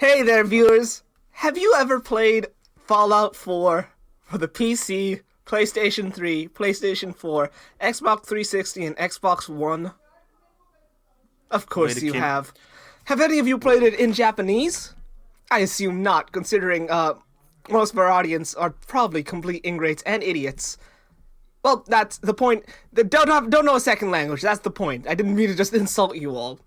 Hey there, viewers! Have you ever played Fallout 4 for the PC, PlayStation 3, PlayStation 4, Xbox 360, and Xbox One? Of course you have. Have any of you played it in Japanese? I assume not, considering most of our audience are probably complete ingrates and idiots. Well, that's the point. Don't know a second language, that's the point. I didn't mean to just insult you all.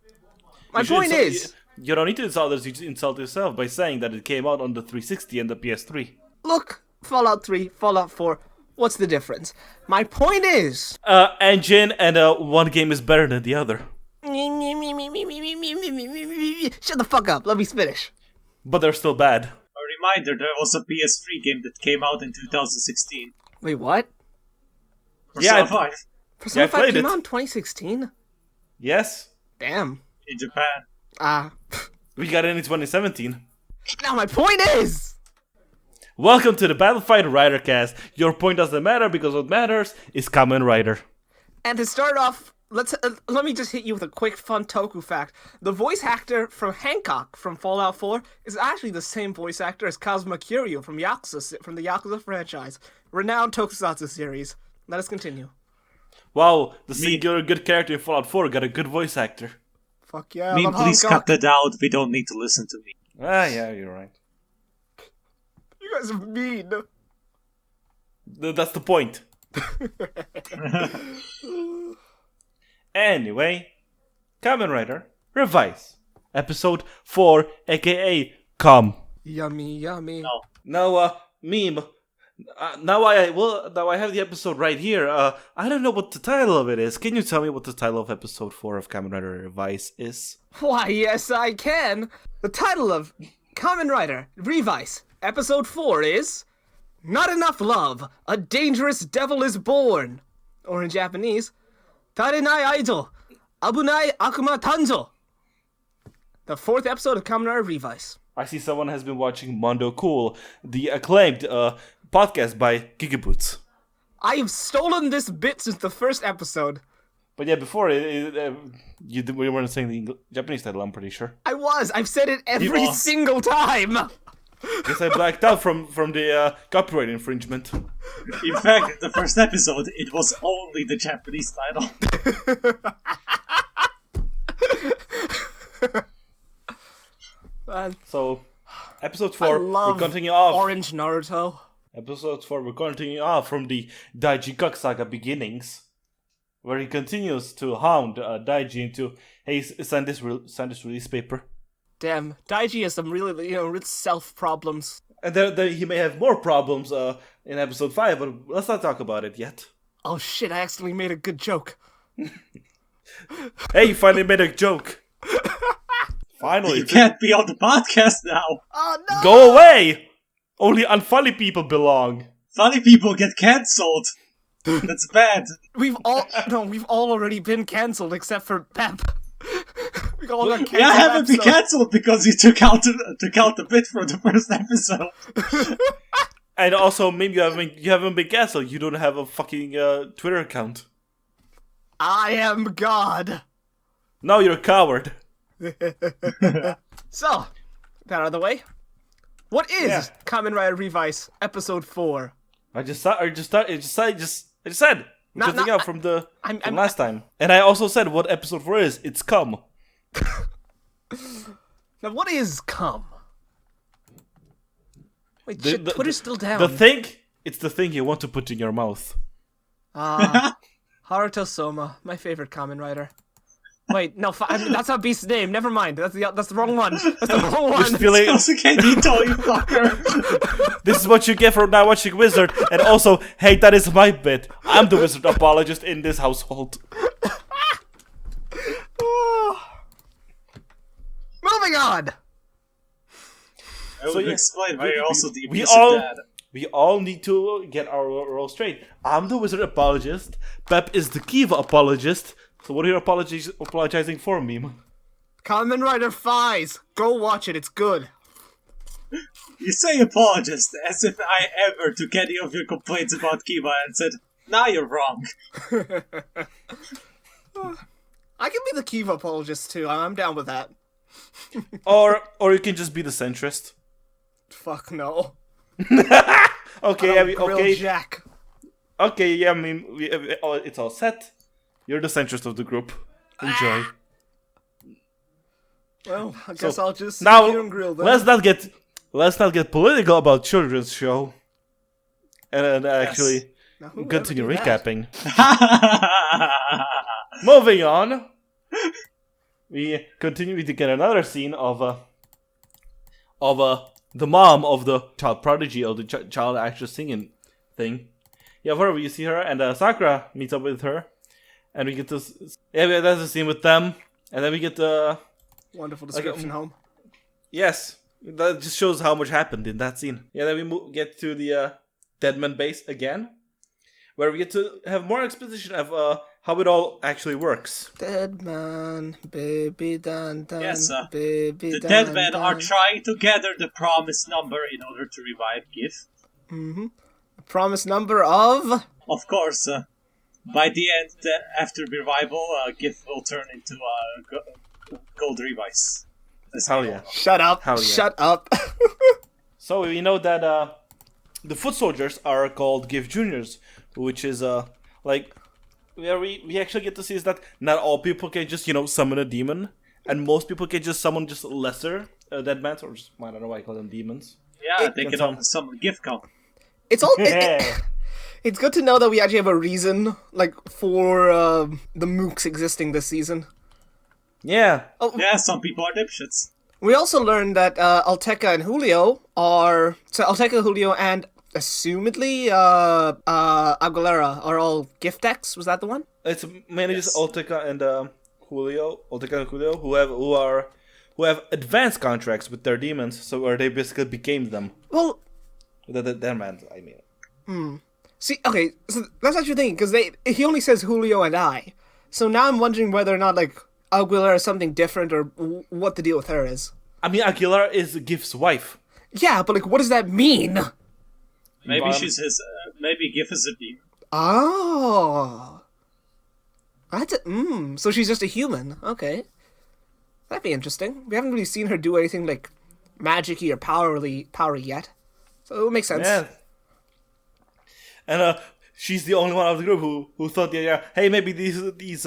My point is... You don't need to insult us, you just insult yourself by saying that it came out on the 360 and the PS3. Look, Fallout 3, Fallout 4, what's the difference? My point is... Engine and one game is better than the other. Shut the fuck up, let me finish. But they're still bad. A reminder, there was a PS3 game that came out in 2016. Wait, what? Persona 5. Persona 5 came out in 2016? Yes. Damn. In Japan. We got it in 2017. Now my point is... Welcome to the Battlefight Ridercast. Your point doesn't matter because what matters is Kamen Rider. And to start off, let me just hit you with a quick fun toku fact. The voice actor from Hancock from Fallout 4 is actually the same voice actor as Kazuma Kiryu from the Yakuza franchise. Renowned tokusatsu series. Let us continue. Wow, the singular good character in Fallout 4 got a good voice actor. Fuck yeah. Please cut that out. We don't need to listen to me. Yeah, you're right. You guys are mean. That's the point. Anyway, Kamen Rider Revise, episode 4, aka Come. Yummy, yummy. No. Now, meme. Now I have the episode right here. I don't know what the title of it is. Can you tell me what the title of episode 4 of Kamen Rider Revise is? Why, yes, I can. The title of Kamen Rider Revise, episode 4 is Not Enough Love, A Dangerous Devil is Born. Or in Japanese, Tarenai Aido, Abunai Akuma Tanjo. The 4th episode of Kamen Rider Revise. I see someone has been watching Mondo Cool, the acclaimed podcast by Gigaboots. I have stolen this bit since the first episode. But yeah, before we weren't saying the Japanese title, I'm pretty sure. I was. I've said it every single time. Guess I blacked out from the copyright infringement. In fact, the first episode, it was only the Japanese title. So, episode 4, we're continuing off. Orange Naruto. Episode 4, we're continuing off from the Daiji Guk Saga beginnings, where he continues to hound Daiji into, hey, send this release paper. Damn, Daiji has some really, self problems. And then he may have more problems in episode 5, but let's not talk about it yet. Oh shit, I accidentally made a good joke. Hey, you finally made a joke. Finally. You can't be on the podcast now. Oh no! Go away! Only unfunny people belong. Funny people get cancelled. That's bad. We've all already been cancelled except for Pep. We all got canceled. Yeah, I haven't been cancelled because you took out the bit from the first episode. And also, maybe you haven't been cancelled. You don't have a fucking Twitter account. I am God. No, you're a coward. So, that out of the way. What is Kamen Rider Revise Episode 4? I just said. Cutting out from last time. And I also said what episode 4 is. It's Come. Now, what is Come? Wait, Twitter's still down. It's the thing you want to put in your mouth. Haruto Soma, my favorite Kamen Rider. Wait, no, that's not Beast's name. Never mind. That's the wrong one. That's the wrong one. This is what you get for not watching Wizard. And also, hey, that is my bit. I'm the Wizard apologist in this household. Moving on. I will explain why you're also the dad. We all need to get our role straight. I'm the Wizard apologist. Pep is the Kiva apologist. So what are you apologizing for, meme? Kamen Rider Fies. Go watch it. It's good. You say apologist as if I ever took any of your complaints about Kiva and said, nah, you're wrong. I can be the Kiva apologist too. I'm down with that. Or you can just be the centrist. Fuck no. Okay, okay. Jack. Okay, yeah, I mean, it's all set. You're the centrist of the group. Enjoy. Well, I guess I'll just sit Now, here and grill them. let's not get political about children's show. And actually Now, who continue ever did that? recapping. Moving on. We continue to get another scene of the mom of the child prodigy, or the child actress singing thing. Yeah, wherever you see her, and Sakura meets up with her, and we get this. Yeah, that's a scene with them, and then we get the. Wonderful description, home. Yes, that just shows how much happened in that scene. Yeah, then we get to the Deadman base again, where we get to have more exposition of how it all actually works. Dead man, baby dan dan, Yes, baby The dan, dead men dan. are trying to gather the promised number in order to revive GIF. Promise number of... Of course, by the end, after revival, GIF will turn into gold revice. Hell yeah. Shut up. Hell yeah. Shut up. So we know that the foot soldiers are called GIF Juniors, which is like where we actually get to see is that not all people can just summon a demon, and most people can just summon just lesser deadmans, or just, I don't know why I call them demons. Yeah, they can only summon GIF count. It's all... it's good to know that we actually have a reason, like, for the mooks existing this season. Yeah. Yeah, some people are dipshits. We also learned that Alteca and Julio are... So Alteca, Julio, and assumedly Aguilera are all gift decks. Was that the one? It's mainly just Alteca and Julio, who have advanced contracts with their demons, so where they basically became them. Well... The deadmans, I mean. See, okay, so that's actually the thing, because he only says Julio and I. So now I'm wondering whether or not, like, Aguilera is something different, or what the deal with her is. I mean, Aguilera is GIF's wife. Yeah, but, like, what does that mean? Maybe she's his. Maybe GIF is a demon. Oh. That's a... so she's just a human. Okay. That'd be interesting. We haven't really seen her do anything, like, magic-y or powery yet. So it makes sense. Yeah. And she's the only one of the group who thought, hey, maybe these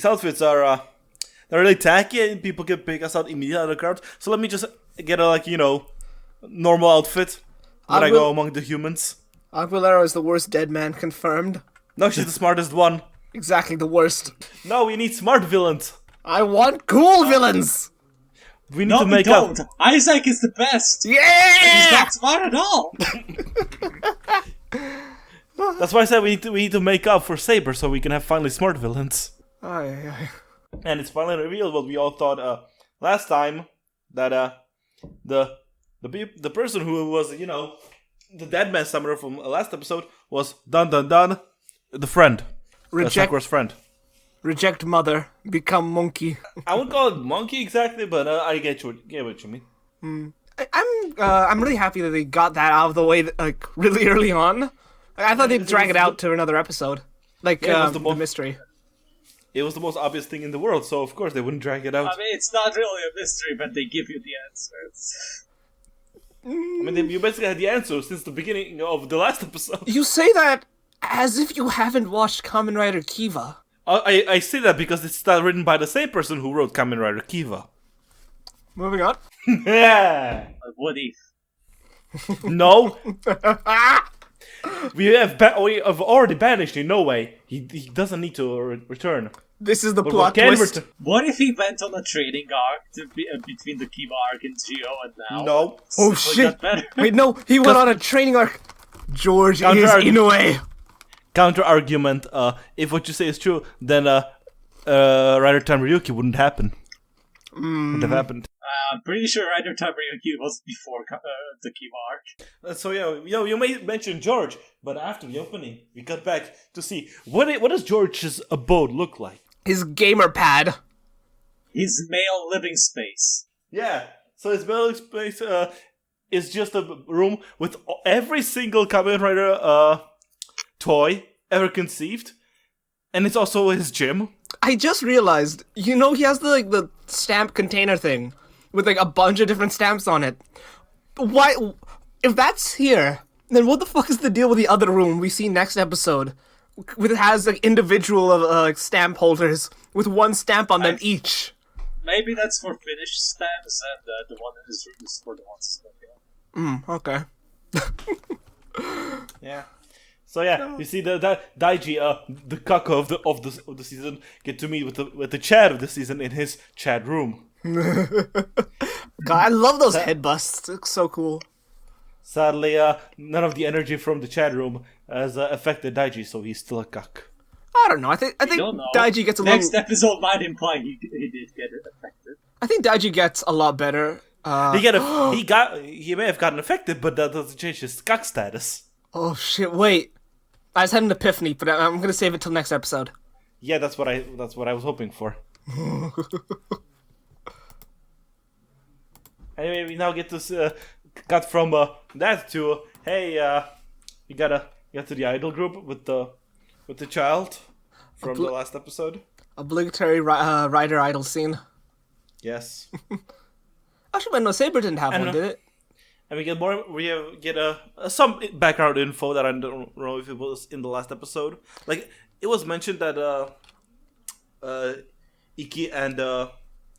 outfits are they're really tacky and people can pick us out immediately out of the crowd. So let me just get a normal outfit when I go among the humans. Aguilera is the worst dead man, confirmed. No, she's the smartest one. Exactly, the worst. No, we need smart villains. I want cool villains! We need to make up. Isaac is the best. Yeah! He's not smart at all. That's why I said we need to make up for Saber so we can have finally smart villains. Aye. And it's finally revealed what we all thought last time, that the person who was the deadman summoner from last episode was the friend, Sakura's friend. Reject mother, become monkey. I wouldn't call it monkey exactly, but I get what you mean. I'm really happy that they got that out of the way, like, really early on. I thought they'd drag it out to another episode. Like, the mystery. It was the most obvious thing in the world, so of course they wouldn't drag it out. I mean, it's not really a mystery, but they give you the answers. I mean, you basically had the answer since the beginning of the last episode. You say that as if you haven't watched Kamen Rider Kiva. I say that because it's not written by the same person who wrote Kamen Rider Kiva. Moving on. Yeah. What if? No. We have already banished him. No way. He doesn't need to return. This is the But plot can twist. What if he went on a trading arc between the Kiva arc and Geo and now? No. Oh So it shit! got better. Wait, no, he went on a training arc. George is Inoue. Counter argument. If what you say is true, then Rider Time Ryuki wouldn't happen. Wouldn't have happened. I'm pretty sure Rider Time Ryuki was before the Kiva arc. So you may mention George, but after the opening, we got back to see what does George's abode look like. His gamer pad. His male living space. Yeah. So his building space is just a room with every single Kamen Rider toy ever conceived, and it's also his gym. I just realized, he has the stamp container thing with like a bunch of different stamps on it. Why, if that's here, then what the fuck is the deal with the other room we see next episode? It has like individual like stamp holders with one stamp on them each. Maybe that's for finished stamps, and the one in this room is for the ones that Okay. Yeah. So yeah, you see the Daiji, the cuck of the season, get to meet with the Chad of the season in his Chad room. God, I love those head busts. It's so cool. Sadly, none of the energy from the Chad room has affected Daiji, so he's still a cuck. I don't know. I think don't know. Daiji gets a Next little. episode might imply he did get it affected. I think Daiji gets a lot better. He may have gotten affected, but that doesn't change his cuck status. Oh shit! Wait, I just had an epiphany, but I'm gonna save it till next episode. Yeah, that's what I was hoping for. Anyway, we now get to cut from that to hey, you gotta get to the idol group with the child from the last episode. Obligatory Rider idol scene. Yes. Actually, no, Saber didn't have one, did it? And we get more. We get some background info that I don't know if it was in the last episode. Like it was mentioned that Iki and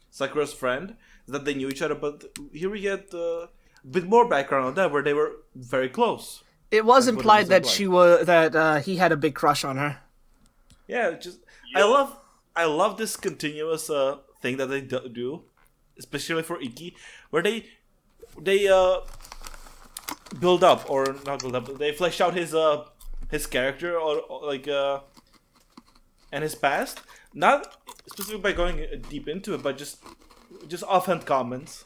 Sakura's friend, that they knew each other, but here we get a bit more background on that, where they were very close. It was implied that he had a big crush on her. Yeah, I love this continuous thing that they do, especially for Iki, where they build up, or not build up, they flesh out his character or like and his past, not specifically by going deep into it, but just offhand comments.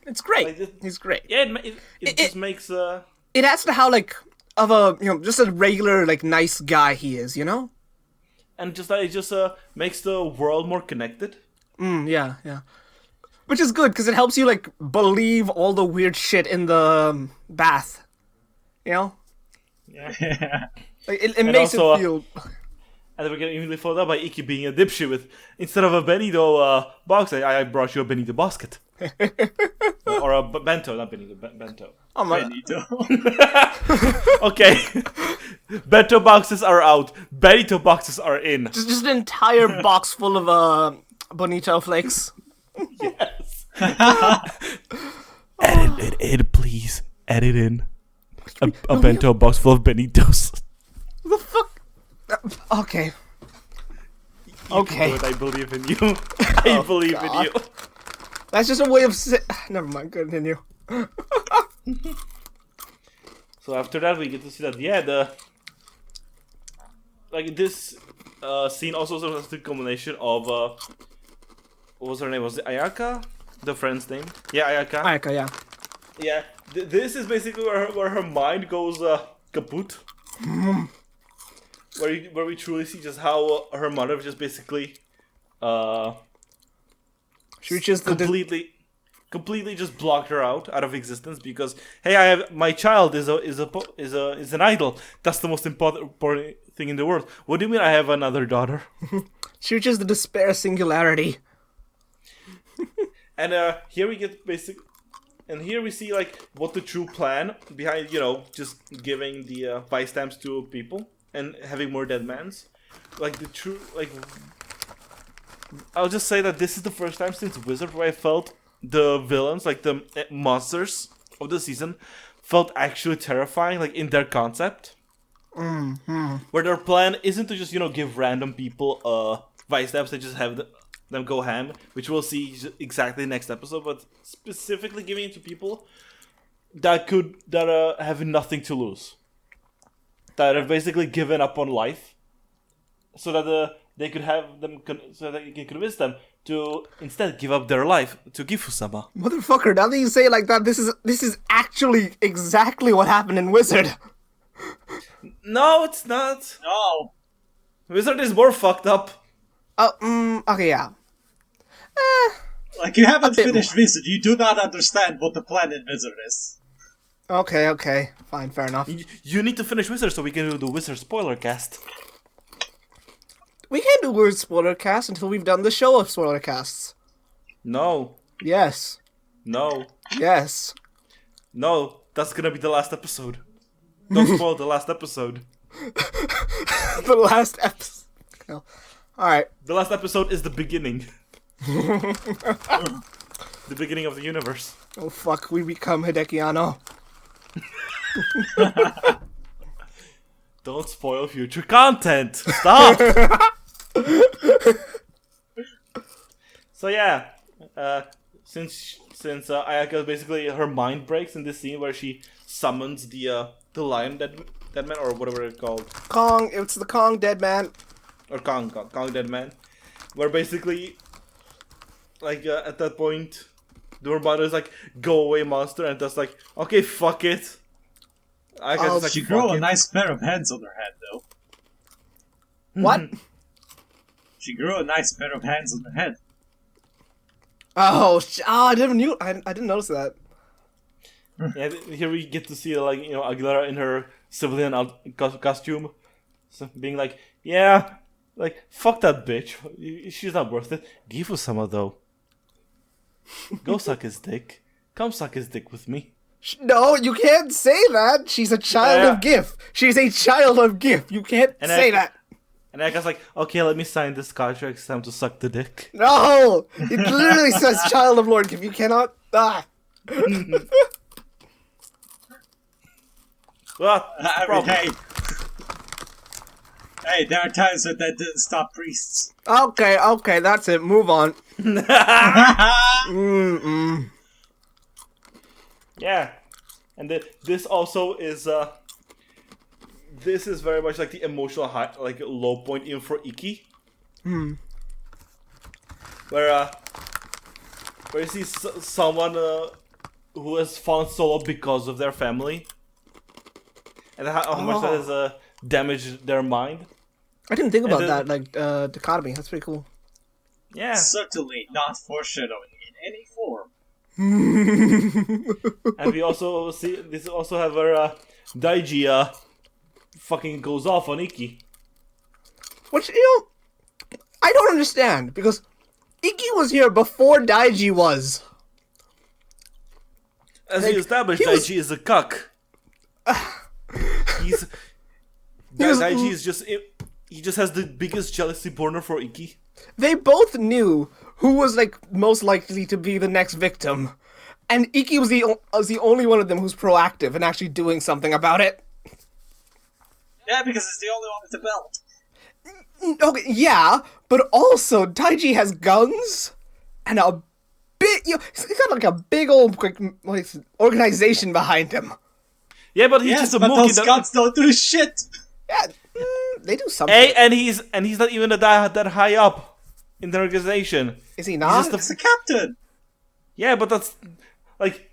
It's great. Like, He's great. Yeah, it just makes it adds to how like of a just a regular like nice guy he is, and it makes the world more connected. Yeah. Which is good because it helps you like believe all the weird shit in the bath. Yeah. Like, it makes also, it feel. And then we're getting immediately followed up by Iki being a dipshit with, instead of a Benito box, I brought you a Benito basket. Or a bento, not Benito, bento. Oh my. Benito. Okay. Bento boxes are out. Benito boxes are in. Just an entire box full of bonito flakes. Yes. Edit it in, please. Edit in. A bento box full of Benitos. The fuck? Okay. Okay. I believe in you. I believe in you. That's just a way of never mind, continue. So after that, we get to see that, this scene also was the culmination of, what was her name? Was it Ayaka? The friend's name? Yeah, Ayaka. Ayaka, yeah. Yeah, this is basically where her mind goes kaput. Where we truly see just how her mother just basically she just completely just blocked her out of existence because hey, I have my child is an idol. That's the most important thing in the world. What do you mean I have another daughter? She reaches the despair singularity. And here we get and here we see like what the true plan behind just giving the vice stamps to people and having more dead mans. Like the true I'll just say that this is the first time since Wizard where I felt the villains, like the monsters of the season, felt actually terrifying, like in their concept. Mm-hmm. Where their plan isn't to just give random people vice stamps, they just have them go ham, which we'll see exactly next episode, but specifically giving it to people that have nothing to lose, that have basically given up on life, so that they could have them, so that you can convince them to instead give up their life to Gifu-sama. Motherfucker! Now that you say it like that, this is actually exactly what happened in Wizard. No, it's not. No. Wizard is more fucked up. Okay, yeah. Like, you haven't finished Wizard, you do not understand what the plan in Wizard is. Okay, fine, fair enough. You need to finish Wizard so we can do the Wizard spoiler cast. We can't do word spoiler cast until we've done the show of spoiler casts. No. Yes. No. Yes. No. That's gonna be the last episode. Don't spoil the last episode. The last episode. All right. The last episode is the beginning. The beginning of the universe. Oh fuck! We become Hideki Anno. Don't spoil future content. Stop. So yeah, since Ayaka basically her mind breaks in this scene where she summons the lion dead man or whatever it's called. Kong. It's the Kong dead man. Or Kong dead man, where basically, like at that point, the mother is like, "Go away, monster," and that's like, "Okay, fuck it." I guess it's like, she grew a nice pair of hands on her head, though. What? She grew a nice pair of hands on her head. Oh, I didn't notice that. Yeah, here we get to see like Aguilera in her civilian costume, so being like, "Yeah, like fuck that bitch. She's not worth it. Give her some though. Go suck his dick. Come suck his dick with me." No, you can't say that. She's a child of GIF. She's a child of GIF. You can't say that. And I was like, "Okay, let me sign this contract. It's time to suck the dick." No, it literally says child of Lord GIF. You cannot. Well, hey, there are times when that didn't stop priests. Okay, that's it. Move on. Yeah, and this also is this is very much like the emotional high, like low point even for Ikki. Where you see someone who has fallen solo because of their family, and how much that has damaged their mind. I didn't think about that, like dichotomy. That's pretty cool. Yeah, Certainly not foreshadowing in any form. and we also see this also have where Daiji fucking goes off on Ikki. Which I don't understand because Ikki was here before Daiji was. As we established, Daiji is a cuck. Daiji is just he just has the biggest jealousy burner for Ikki. They both knew who was like most likely to be the next victim, and Ikki was the only one of them who's proactive and actually doing something about it. Yeah, because it's the only one with the belt. Okay, yeah, but also Daiji has guns and a big. He's got like a big old like organization behind him. Yeah, but he's just a but monkey. Those guns don't do shit. Yeah, they do something. And he's not even that high up in the organization. Is he not? He's the captain. Yeah, but that's like,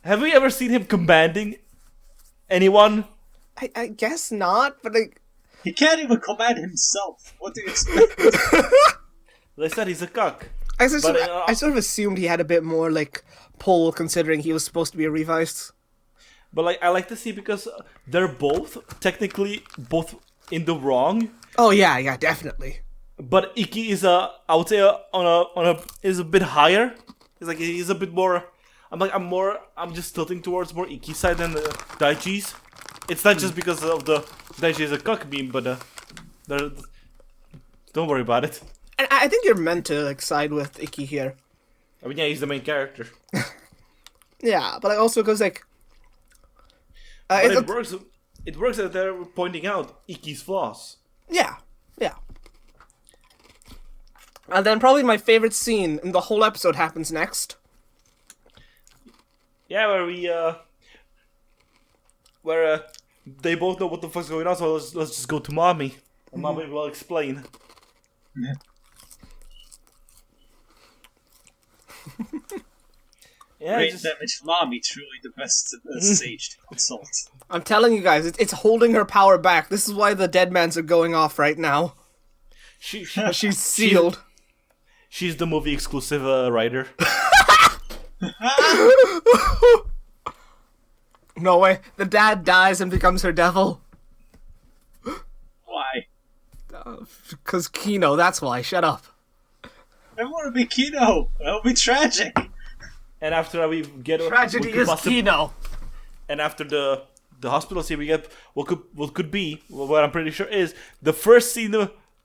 have we ever seen him commanding anyone? I guess not, but like he can't even command himself. What do you expect? They said he's a cuck. I sort of assumed he had a bit more like pull, considering he was supposed to be a revised. But like, I like to see because they're both technically both in the wrong. Oh yeah, definitely. But Ikki is I would say is a bit higher. He's a bit more. I'm just tilting towards more Ikki's side than Daichi's. It's not just because of the Daichi is a cuck beam, but don't worry about it. And I think you're meant to like side with Ikki here. I mean, yeah, he's the main character. Yeah, but also because like. It works. It works that they're pointing out Ikki's flaws. Yeah. And then probably my favorite scene in the whole episode happens next. Yeah, where they both know what the fuck's going on, so let's just go to mommy, and mommy will explain. Yeah. Yeah, Great damage mommy, truly the best sage to consult. I'm telling you guys, it's holding her power back. This is why the dead mans are going off right now. She's sealed. She's the movie exclusive rider. No way. The dad dies and becomes her devil. Why? Because Kino, that's why. Shut up. I want to be Kino. It'll be tragic. And after that, we get Tragedy is Kino. And after the hospital scene, we get what could be what I'm pretty sure is the first scene,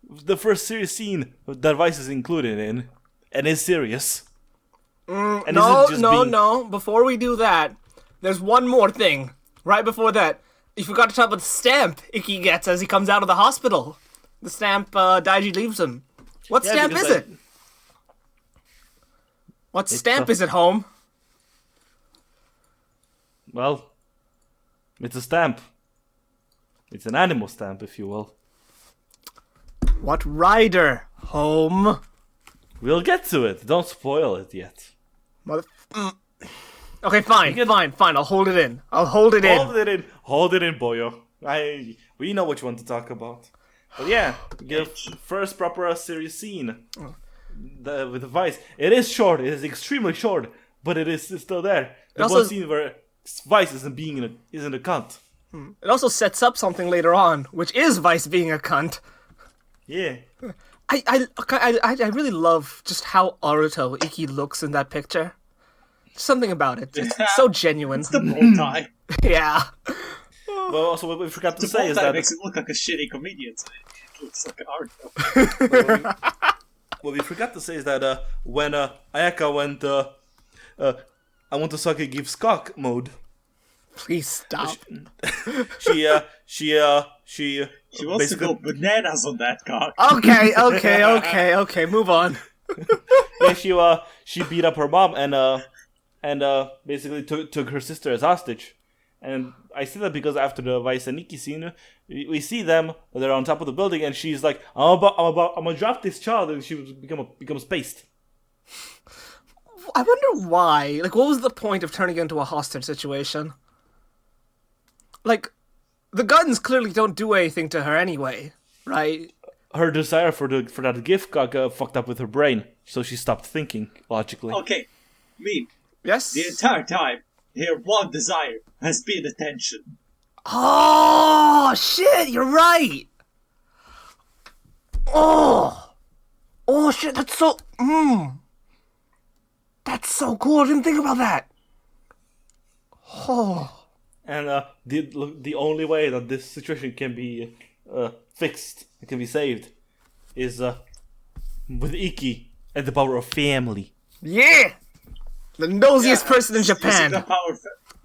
the first serious scene that Vice is included in, and is serious. No. Before we do that, there's one more thing. Right before that, you forgot to talk about the stamp Ikki gets as he comes out of the hospital. The stamp Daiji leaves him. What stamp is it? What stamp is it, home? Well, it's a stamp. It's an animal stamp, if you will. What rider, home? We'll get to it. Don't spoil it yet. Okay, fine. I'll hold it in. Hold it in, boyo. We know what you want to talk about. But yeah, give first proper serious scene with the Vice. It is short. It is extremely short, but it is still there. There's one scene where Vice isn't a cunt. It also sets up something later on, which is Vice being a cunt. Yeah. I really love just how Aruto Ikki looks in that picture. Something about it. It's so genuine. It's the bow tie. Yeah. Well, also what we forgot to say is that makes it look like a shitty comedian. So it looks like an Aruto. What we forgot to say is that when Ayaka went, I want to suck a gives cock mode. Please stop. She wants to go bananas on that cock. Okay. Move on. Yeah, she beat up her mom and basically took her sister as hostage. And I see that because after the Vice and Ikki scene, we see them. They're on top of the building, and she's like, "I'm gonna drop this child," and she becomes spaced. I wonder why. Like, what was the point of turning it into a hostage situation? Like, the guns clearly don't do anything to her anyway, right? Her desire for that gift got fucked up with her brain, so she stopped thinking logically. Okay, me. Yes. The entire time, her one desire has been attention. Oh shit! You're right. Oh shit! That's so. That's so cool. I didn't think about that. Oh. And the only way that this situation can be fixed, it can be saved, is with Ikki and the power of family. Yeah, the nosiest person in Japan.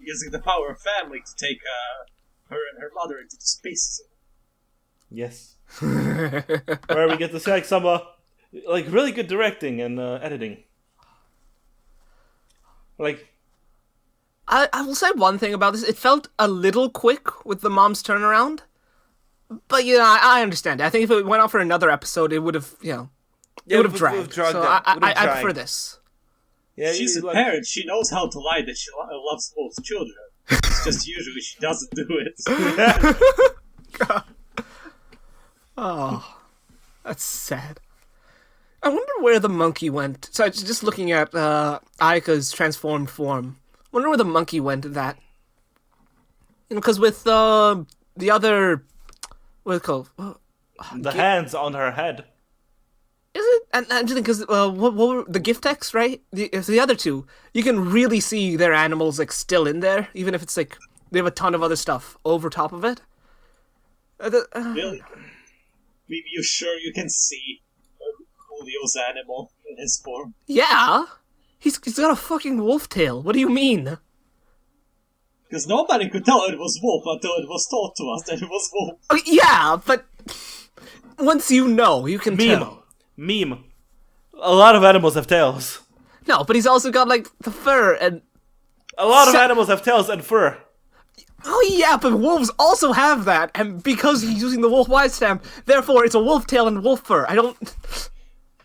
Using the power of family to take her and her mother into the spaces. Yes. Where we get to see some really good directing and editing. I will say one thing about this. It felt a little quick with the mom's turnaround. But, I understand it. I think if it went on for another episode, it would have, it would have dragged. So I prefer this. Yeah, she's a parent. She knows how to lie that she loves both children. It's just usually she doesn't do it. Oh, that's sad. I wonder where the monkey went. So just looking at Ayaka's transformed form. I wonder where the monkey went in that. Because with the other... What is it called? The hands on her head. Is it? And I'm just thinking, because what were the gift techs, right? The other two, you can really see their animals still in there, even if it's they have a ton of other stuff over top of it. Really? Maybe you're sure you can see Julio's animal in his form? Yeah, he's got a fucking wolf tail. What do you mean? Because nobody could tell it was wolf until it was told to us that it was wolf. Yeah, but once you know, you can tell. Meme. A lot of animals have tails. No, but he's also got the fur and... A lot of animals have tails and fur. Oh yeah, but wolves also have that, and because he's using the wolf wise stamp, therefore it's a wolf tail and wolf fur. I don't...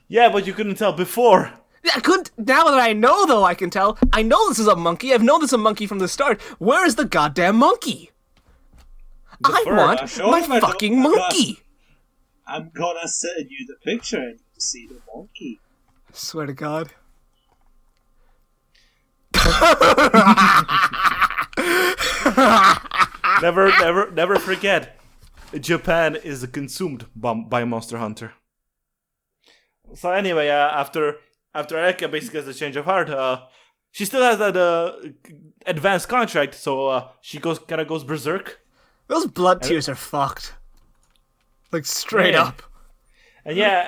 Yeah, but you couldn't tell before. I couldn't... Now that I know, though, I can tell. I know this is a monkey. I've known this is a monkey from the start. Where is the goddamn monkey? I want my fucking monkey! I'm gonna send you the picture and you see the monkey. I swear to God. Never forget. Japan is consumed by Monster Hunter. So anyway, after Erika basically has a change of heart, she still has that advanced contract, so she goes berserk. Those blood tears are fucked. Like, straight up. And yeah,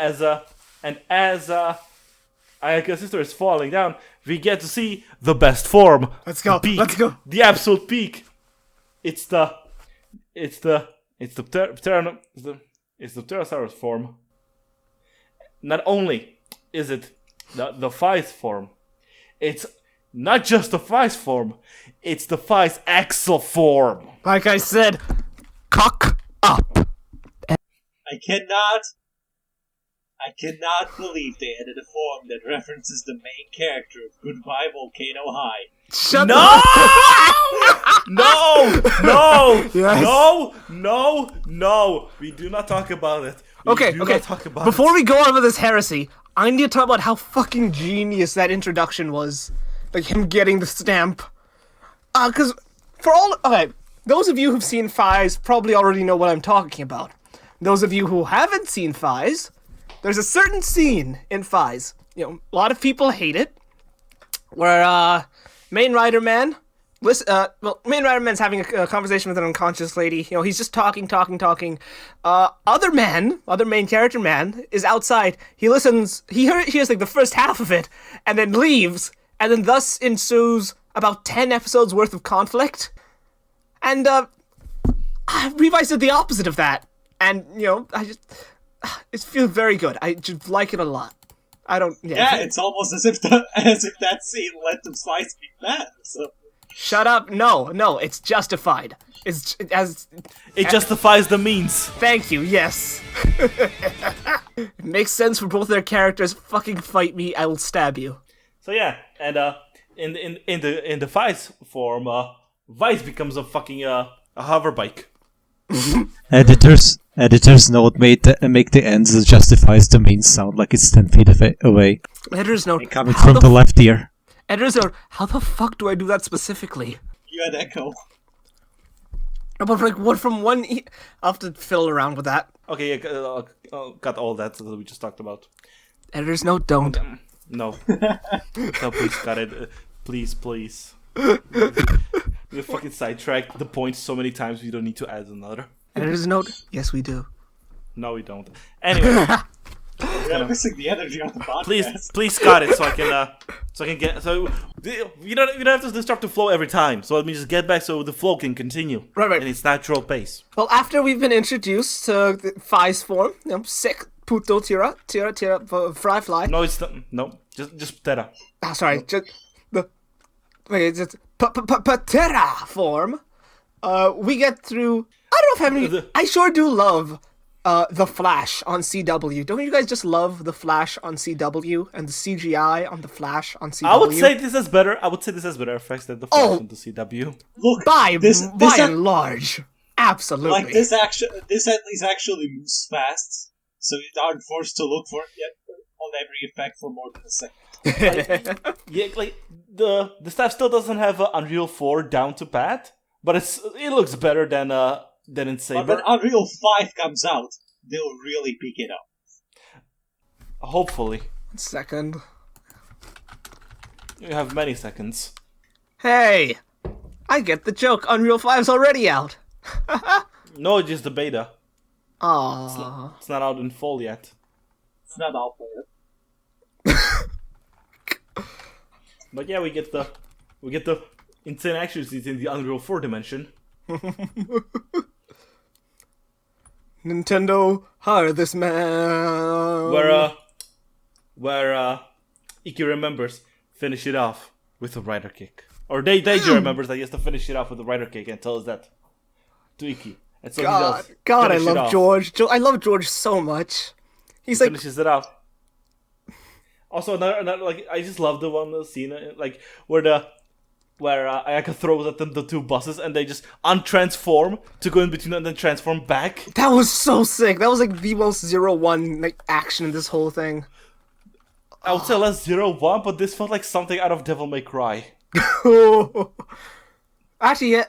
as Ayaka's sister is falling down, we get to see the best form. Let's go. The peak, Let's go. The absolute peak. It's the Pterosaurus form. Not only is it the Fies form, it's not just the Fies form, it's the Fies axle form. Like I said, cock up. I cannot believe they added a form that references the main character of Goodbye Volcano High. Shut No! No! Yes. No! We do not talk about it. Okay. Not talk about Before it. we go on with this heresy, I need to talk about how fucking genius that introduction was. Like, him getting the stamp. Because those of you who've seen Fies probably already know what I'm talking about. Those of you who haven't seen Fies, there's a certain scene in Fies. You know, a lot of people hate it, where Main Rider Man, Main Rider Man's having a conversation with an unconscious lady. You know, he's just talking. Other main character man is outside. He listens. He hears like the first half of it, and then leaves, and then thus ensues about 10 episodes worth of conflict. And Revice did the opposite of that. And, you know, it feels very good. I just like it a lot. Yeah, it's almost as if that scene let them slice me fat. So. Shut up! No, it's justified. It justifies the means. Thank you. Yes. It makes sense for both their characters. Fucking fight me, I will stab you. So yeah, and in the Vice form, Vice becomes a fucking a hover bike. Editor's note make the ends that justifies the means sound like it's 10 feet away. Editor's note. Coming from the left ear. Editor's note. How the fuck do I do that specifically? You had echo. But like, what from one? I'll have to fiddle around with that. Okay, I'll cut all that that we just talked about. Editor's note. Don't. No, please cut it. Please. We fucking sidetracked the point so many times we don't need to add another. Editor's note. Yes, we do. No, we don't. Anyway, We're missing the energy on the podcast. please cut it so I can get you don't have to disrupt the flow every time. So let me just get back so the flow can continue. Right. In its natural pace. Well, after we've been introduced to the Fies form, you know, sick puto tira, fly. No, it's not. No, just Terra. Sorry, just the it's Patera form. We get through. I don't know if I sure do love the Flash on CW. Don't you guys just love the Flash on CW and the CGI on the Flash on CW? I would say this has better effects than the Flash on the CW. Look, by and large, absolutely. Like this at least actually moves fast, so you aren't forced to look for on every effect for more than a second. Like the stuff still doesn't have Unreal 4 down to pat, but it looks better than in Saber. But when Unreal 5 comes out, they'll really pick it up. Hopefully. 1 second. You have many seconds. Hey, I get the joke. Unreal 5's already out. No, just the beta. Aww. It's not out in full yet. It's not out there. But yeah, we get the insane action scenes in the Unreal 4 dimension. Nintendo, hire this man. Where Iki remembers finish it off with a rider kick, or Deiji remembers that he has to finish it off with a rider kick and tells that to Iki. And so God, he does. I love George. I love George so much. He's like finishes it off. Also, another like I just love the scene like where Ayaka throws at them the two buses and they just untransform to go in between and then transform back. That was so sick. That was like the most 0-1 like action in this whole thing. I would say less 0-1, but this felt like something out of Devil May Cry. Actually, yeah,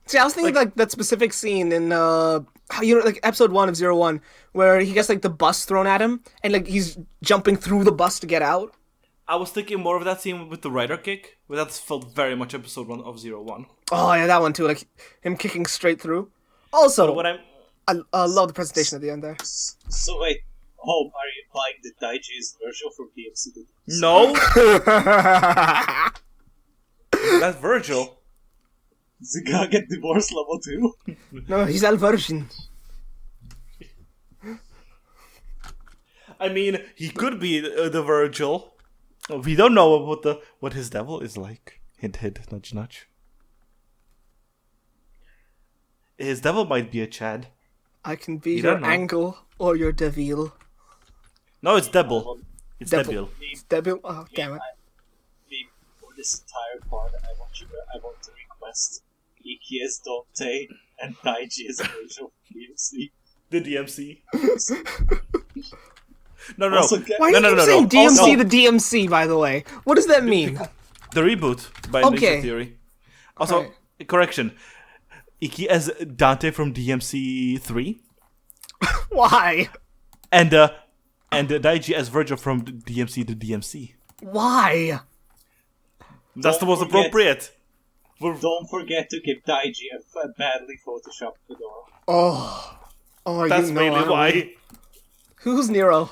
See, I was thinking like that specific scene in like episode 1 of 01, where he gets like the bus thrown at him and like he's jumping through the bus to get out. I was thinking more of that scene with the rider kick, but that felt very much episode 1 of 01. Oh yeah, that one too, like him kicking straight through. Also, What I'm I love the presentation at the end there. So wait, Home, are you implying that Daiji is Virgil from DMC? No, that's Virgil. Does the guy get divorced level 2? No, he's El Virgin. I mean, he could be the Virgil. We don't know what his devil is like. Hint, hint, nudge, nudge. His devil might be a Chad. I can be You your don't know. angle or your devil. No, it's Devil. It's Devil. Devil. It's devil. Oh damn it. For this entire part, I want to request Iki as Dante and Daiji as Virgil from DMC. The DMC. No. Also, Why No, are you no, saying no. DMC Also- the DMC, by the way? What does that mean? The reboot by Okay. Ninja Theory. Also, Alright. correction. Iki as Dante from DMC 3. Why? And Daiji as Virgil from DMC to DMC. Why? That's the most Don't forget- appropriate. Don't forget to give Daiji a badly photoshopped fedora. Oh, That's you know mainly I don't- why. Who's Nero?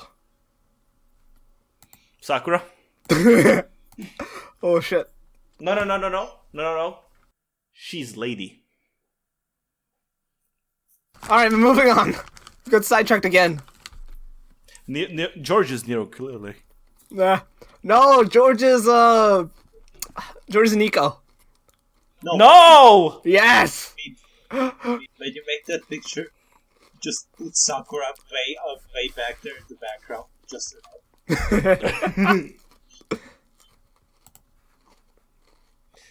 Sakura. Oh shit. No. She's Lady. Alright, we're moving on. Got sidetracked again. George is Nero, clearly. Nah. No, George is Nico. No! Yes! When you make that picture, just put Sakura way back there in the background. Just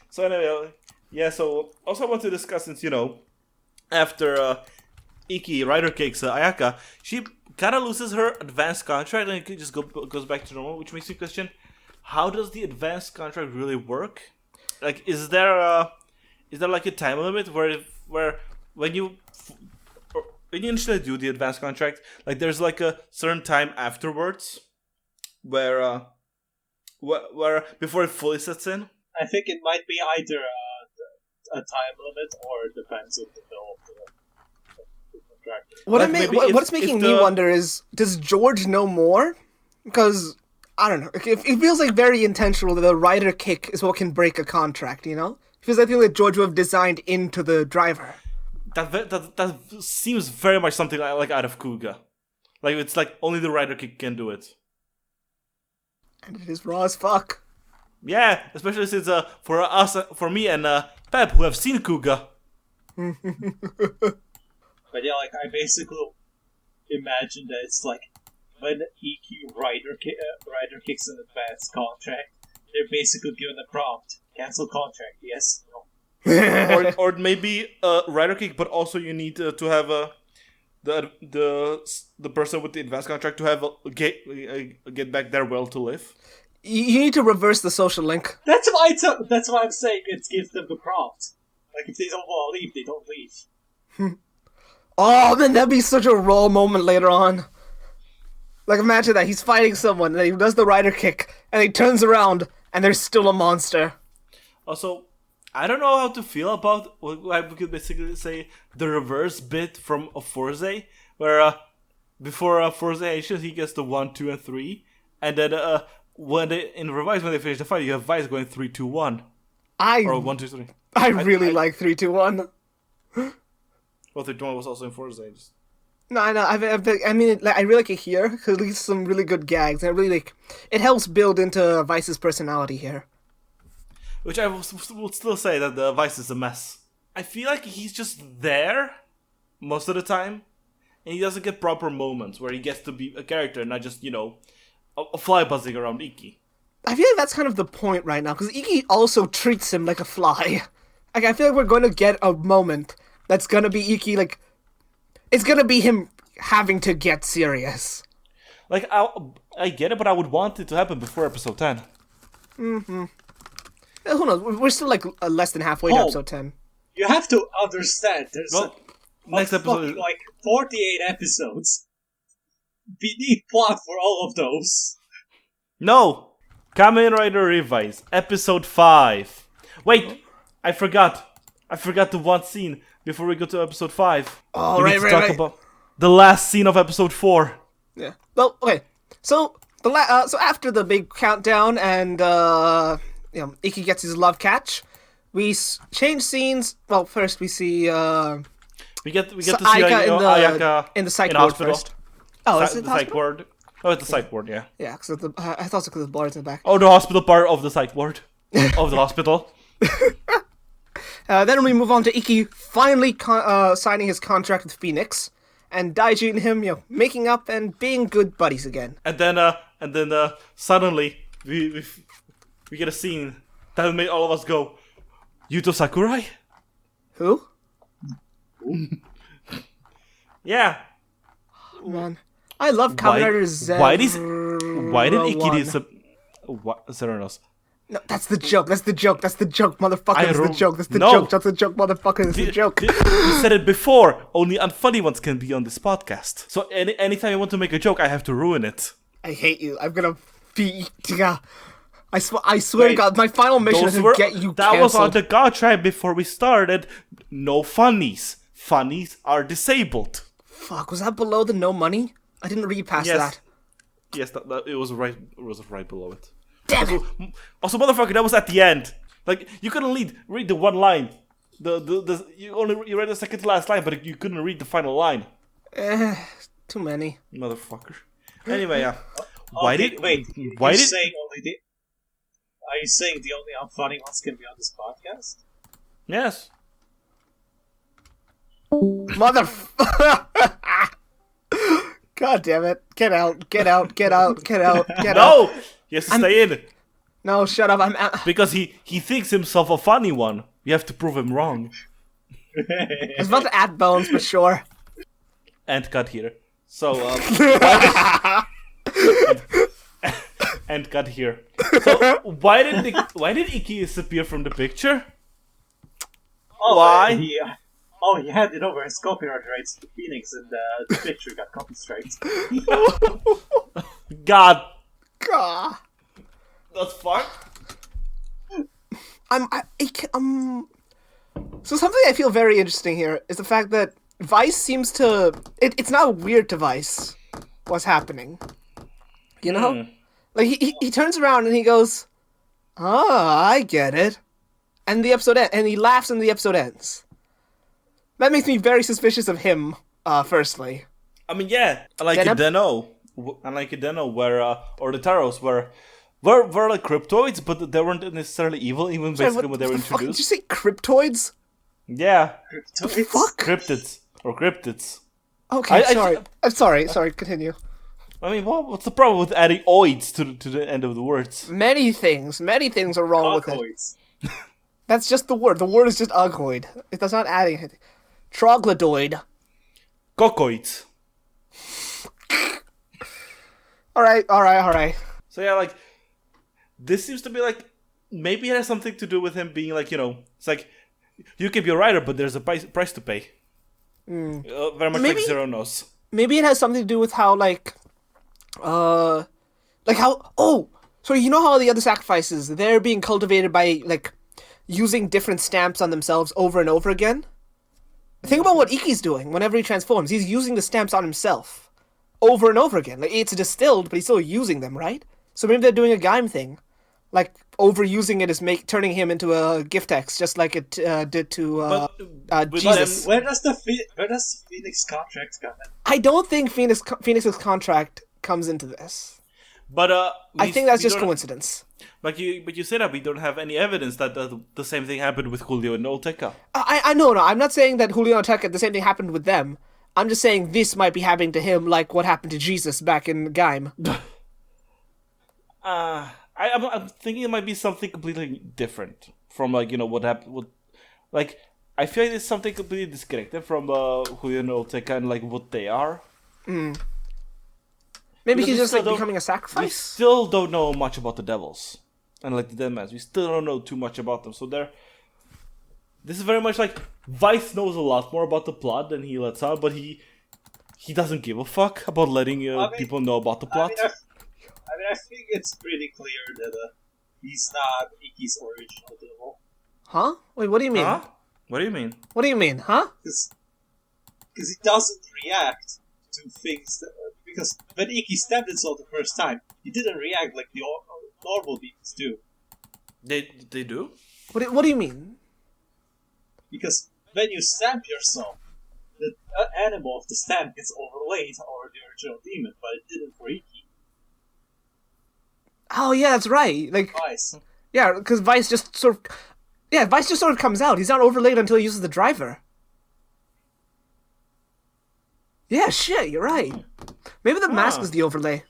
So anyway, yeah, so also I want to discuss, since, after Iki Rider kicks Ayaka, she kind of loses her advanced contract and it just goes back to normal, which makes me question, how does the advanced contract really work? Like, is there like a time limit where when you initially do the advanced contract, like there's like a certain time afterwards where before it fully sets in? I think it might be either a time limit or it depends on the bill of the contractor. What's making me wonder is, does George know more? Because, I don't know, it feels like very intentional that the rider kick is what can break a contract, you know? It feels like something that George would have designed into the driver. That seems very much something like out of Kuga. Like, it's like only the rider kick can do it. And it is raw as fuck. Yeah, especially since for me and Pep, who have seen Kuga. But yeah, like I basically imagine that it's like when EQ Rider kicks an advanced contract, they're basically given a prompt: cancel contract. Yes, no. or maybe rider kick, but also you need to have the person with the advanced contract to have get back their will to live. You need to reverse the social link. That's why I'm saying it gives them the prompt. Like if they don't want to leave, they don't leave. Oh man, that'd be such a raw moment later on. Like imagine that, he's fighting someone, and he does the rider kick, and he turns around, and there's still a monster. Also, I don't know how to feel about what we could basically say the reverse bit from a Forza, where before Forza Asians he gets the 1, 2, and 3, and then when they finish the fight, you have Vice going 3, 2, 1, or 1, 2, 3. I really like 3, 2, 1. Well, 3, 2, 1 was also in Forza. No, I know. I mean, like, I really like it here because it leaves some really good gags. And I really like it helps build into Vice's personality here. Which I will still say that the Vice is a mess. I feel like he's just there most of the time, and he doesn't get proper moments where he gets to be a character and not just, a fly buzzing around Iki. I feel like that's kind of the point right now, because Iki also treats him like a fly. Like, I feel like we're going to get a moment that's going to be Iki, like, it's going to be him having to get serious. Like, I get it, but I would want it to happen before episode 10. Mm-hmm. Who knows? We're still, like, less than halfway to episode 10. You have to understand. There's next episode, like 48 episodes. We need plot for all of those. No! Kamen Rider Revise, episode 5. Wait, I forgot the one scene before we go to episode 5. Oh, we need to talk about the last scene of episode 4. Yeah. Well, okay. So so after the big countdown and Iki gets his love catch, we change scenes. Well, first we see We get to see Ayaka in the psych ward hospital. first. Oh, is it the the psych hospital? ward. Oh, it's the psych ward, yeah. Yeah, because I thought it was the boards in the back. Oh, the hospital part of the psych ward. Of the hospital. Then we move on to Iki finally signing his contract with Phoenix, and Daiji and him, making up and being good buddies again. And then suddenly we get a scene that made all of us go, Yuto Sakurai? Who? Yeah. Man, I love Kamen Rider Zero. Why did Iki Zeronos? No, that's the joke. That's the joke. That's the joke, motherfucker. That's the joke. That's the No. joke. That's the joke, motherfucker. That's the joke. You said it before. Only unfunny ones can be on this podcast. So anytime I want to make a joke, I have to ruin it. I hate you. I'm gonna be. I swear to God, my final mission is to get you That was on canceled. the God Tribe before we started. No funnies. Funnies are disabled. Fuck, was that below the no money? I didn't read past that. Yes, that it was right. It was right below it. Damn it! Also, motherfucker, that was at the end. Like you couldn't read the one line. You read the second to last line, but you couldn't read the final line. Too many. Motherfucker. Anyway, yeah. Are you saying the only unfunny ones can be on this podcast? Yes. Mother. God damn it! Get out! Get out! Get out! Get out! Get out! No, he has to stay in No, shut up! I'm out. because he thinks himself a funny one. You have to prove him wrong. I was about to add bones, but sure. And cut here. So and cut here. So why did Iki disappear from the picture? Oh, Why? He handed over his copyright rights to Phoenix, and the picture got copy strikes. God, God. that's fucked. So something I feel very interesting here is the fact that Vice seems to. It's not weird to Vice what's happening. You know? Like, he turns around and he goes, I get it. And the episode and he laughs and the episode ends. That makes me very suspicious of him, firstly. I mean, yeah, like Deno, where or the Taros were like cryptoids, but they weren't necessarily evil, even basically when they were Fuck, did introduced. you say cryptoids? Yeah, Fuck. cryptids. Okay, I'm sorry. Sorry, continue. I mean, what's the problem with adding oids to the end of the words? Many things are wrong with it. Alcoids. That's just the word. The word is just ugoid. It does not add anything. Troglodoid. Cocoids. Alright. So yeah, like, this seems to be like, maybe it has something to do with him being like, it's like, you can be a writer, but there's a price to pay. Very much like Zero knows. Maybe it has something to do with how, so you know how the other sacrifices, they're being cultivated by, using different stamps on themselves over and over again? Think about what Iki's doing whenever he transforms. He's using the stamps on himself over and over again. Like, it's distilled, but he's still using them, right? So maybe they're doing a Gaim thing. Like, overusing it is turning him into a Giftex, just like it did to Jesus. Where does Phoenix contract come in? I don't think Phoenix's contract comes into this. But I think that's just coincidence. But you say that we don't have any evidence that the same thing happened with Julio and Olteca. I know, I'm not saying that Julio and Olteca, the same thing happened with them. I'm just saying this might be happening to him like what happened to Jesus back in Gaim. I'm thinking it might be something completely different from what happened. I feel like it's something completely disconnected from Julio and Olteca and what they are. Maybe Because he's just becoming a We sacrifice. still don't know much about the devils and the dead mans. We still don't know too much about them. So this is very much like Vice knows a lot more about the plot than he lets out, but he doesn't give a fuck about letting people know about the plot. I think it's pretty clear that he's not Iki's original devil. Huh? Wait, what do you mean? Huh? What do you mean? What do you mean, huh? Because he doesn't react to things because when Iki stabbed himself the first time, he didn't react like the normal demons do. They do? What do you mean? Because when you stab yourself, the animal of the stab gets overlaid over the original demon, but it didn't for Iki. Oh yeah, that's right. Like Vice. yeah, because Vice just sort of comes out. He's not overlaid until he uses the driver. Yeah, shit, you're right. Maybe the mask is the overlay.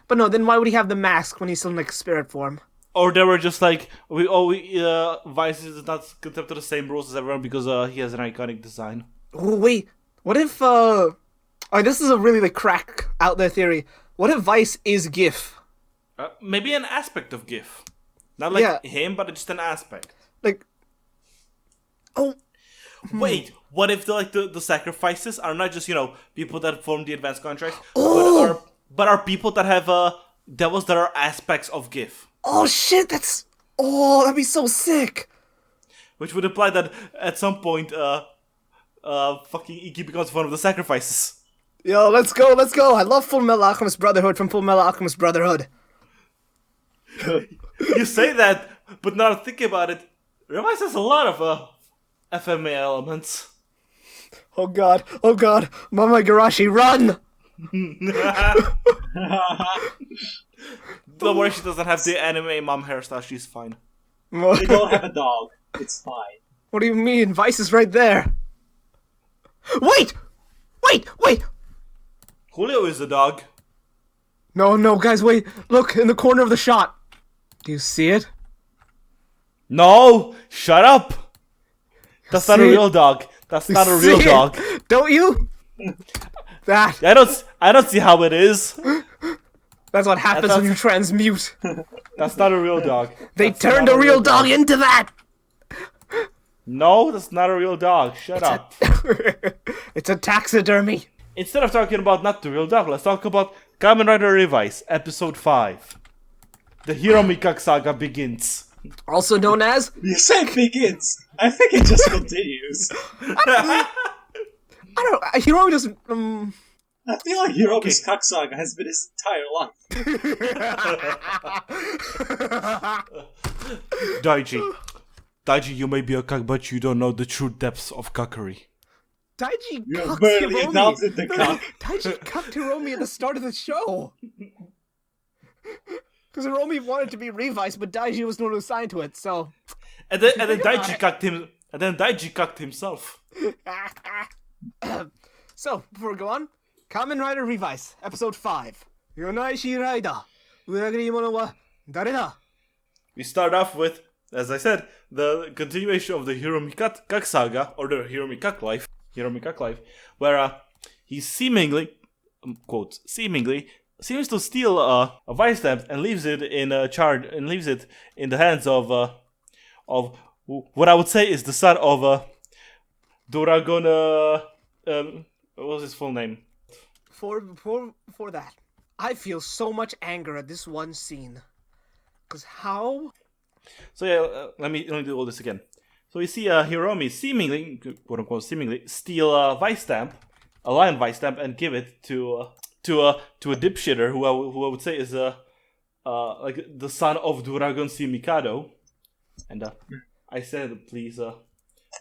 But no, then why would he have the mask when he's still in like spirit form? Or they were just like, Vice is not concept to the same rules as everyone because he has an iconic design. Oh wait, what if this is a really like crack out there theory. What if Vice is GIF? Maybe an aspect of GIF. Not like Yeah. him, but just an aspect. Like, oh, Wait, what if the sacrifices are not just, people that form the advanced contracts, Oh! but are people that have devils that are aspects of GIF? oh shit, that'd be so sick. Which would imply that at some point, fucking Iki becomes one of the sacrifices. Yo, let's go. I love Full Metal Alchemist Brotherhood from Full Metal Alchemist Brotherhood. You say that, but now thinking about it, Revice has a lot of FMA elements. Oh god, Mama Garashi, run! Don't worry, she doesn't have the anime mom hairstyle, she's fine. They don't have a dog. It's fine. What do you mean? Vice is right there. Wait! Julio is a dog. No, guys, wait. Look, in the corner of the shot. Do you see it? No! Shut up! That's not a See it? real dog. That's not a real See it? dog. Don't you? That. I don't see how it is. That's what happens when you transmute. That's not a real dog. They That's turned not a real dog into that. No, that's not a real dog. Shut up. It's a taxidermy. Instead of talking about not the real dog, let's talk about Kamen Rider Revice, Episode 5. The Hiro Mikak saga begins. Also known as. You said begins. I think it just continues. I don't. Hiro doesn't. I feel like Hiromi's Kaksaga has been his entire life. Daiji, you may be a cuck, but you don't know the true depths of cuckery. Daiji You cucked barely Hiromi. adopted the cock. Daiji cucked Hiromi at the start of the show. Because Hiromi wanted to be Revice, but Daiji was the one who assigned to it, so. And then Daiji cucked him. And then Daiji cucked himself. So, before we go on, Kamen Rider Revice, Episode 5. Yonaishi Rider. Uragiri mono wa dare da? We start off with, as I said, the continuation of the Hiro Mikak saga, or the Hiro Mikak life, where he seemingly, quote, seems to steal a vice stamp and leaves it in in the hands of what I would say is the son of Doragon. What was his full name? For that, I feel so much anger at this one scene. Because how? So yeah, let me do all this again. So we see Hiromi seemingly, quote unquote, steal a vice stamp, a lion vice stamp, and give it to a dipshitter who I would say is like the son of Dragon C. Mikado. And I said, please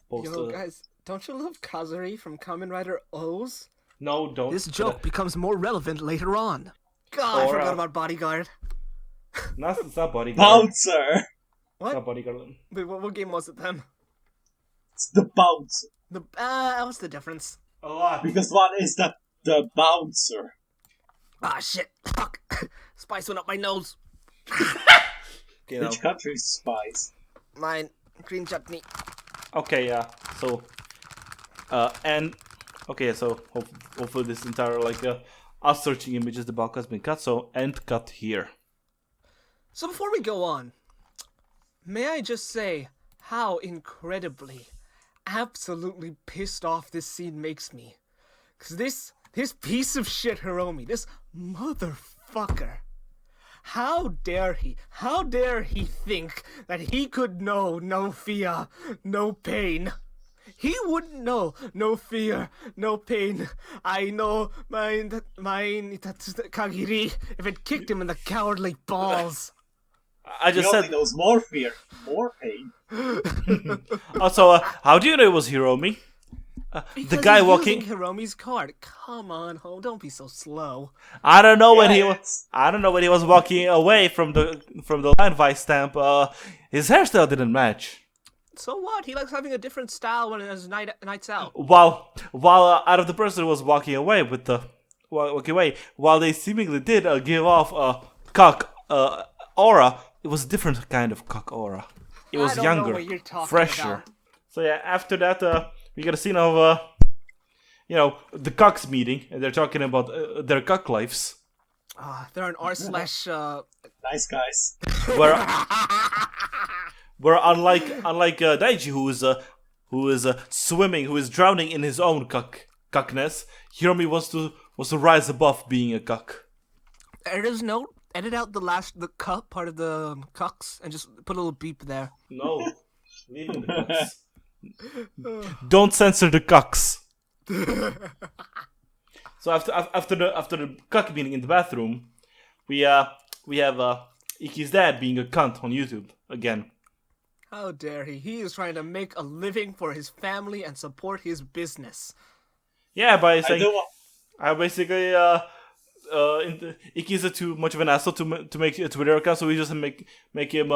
post. Yo, guys, don't you love Kazuri from Kamen Rider O's? No, don't. This joke becomes more relevant later on. God, I forgot about Bodyguard. No, it's not Bodyguard. Bouncer! What? It's not Bodyguard. Wait, what game was it then? It's the bouncer. What's the difference? A lot. Because one is the bouncer. Ah, shit. Fuck. Spice went up my nose. Okay, Which country's spice? Mine. Green chutney. Okay, yeah. So, and okay, so hopefully this entire us searching images, the bulk has been cut. So end cut here. So before we go on, may I just say how incredibly, absolutely pissed off this scene makes me. Cause this piece of shit Hiromi, this motherfucker, how dare he think that he could know no fear, no pain. He wouldn't know no fear, no pain. I know mine that's Kagiri if it kicked him in the cowardly balls. I He just only said. knows more fear, more pain. Also, how do you know it was Hiromi? The Because guy he's walking. using Hiromi's card. Come on, home, don't be so slow. I don't know when Yeah, he it's- was. I don't know when he was walking away from the line vice stamp. His hairstyle didn't match. So what? He likes having a different style when it's nights out. While out of the person who was walking away with the walking away, while they seemingly did give off a cock aura, it was a different kind of cock aura. It was I don't know younger, what you're talking fresher. about. So yeah, after that, we get a scene of the cocks meeting, and they're talking about their cock lives. They're an r/. Nice guys. Where unlike Daiji, who is swimming, who is drowning in his own cockness, Hiromi wants to rise above being a cock. Editor's note: edit out the cup part of the cocks and just put a little beep there. No, leave in the cocks. Don't censor the cocks. So after the cock meeting in the bathroom, we have Iki's dad being a cunt on YouTube again. How dare he? He is trying to make a living for his family and support his business. Yeah, by I saying do want. I basically Iki's too much of an asshole to make a Twitter account, so we just make him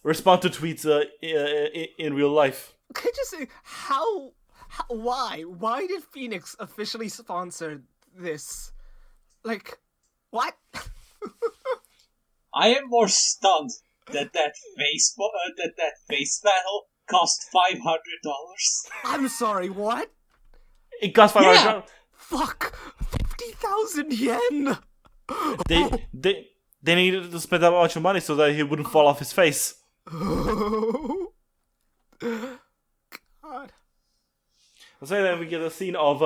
respond to tweets in real life. Can you just say why did Phoenix officially sponsor this? Like, what? I am more stunned that face battle cost $500. I'm sorry, what? It costs $500. Fuck, 50,000 yen. They needed to spend that much money so that he wouldn't fall off his face. God. So then we get a scene of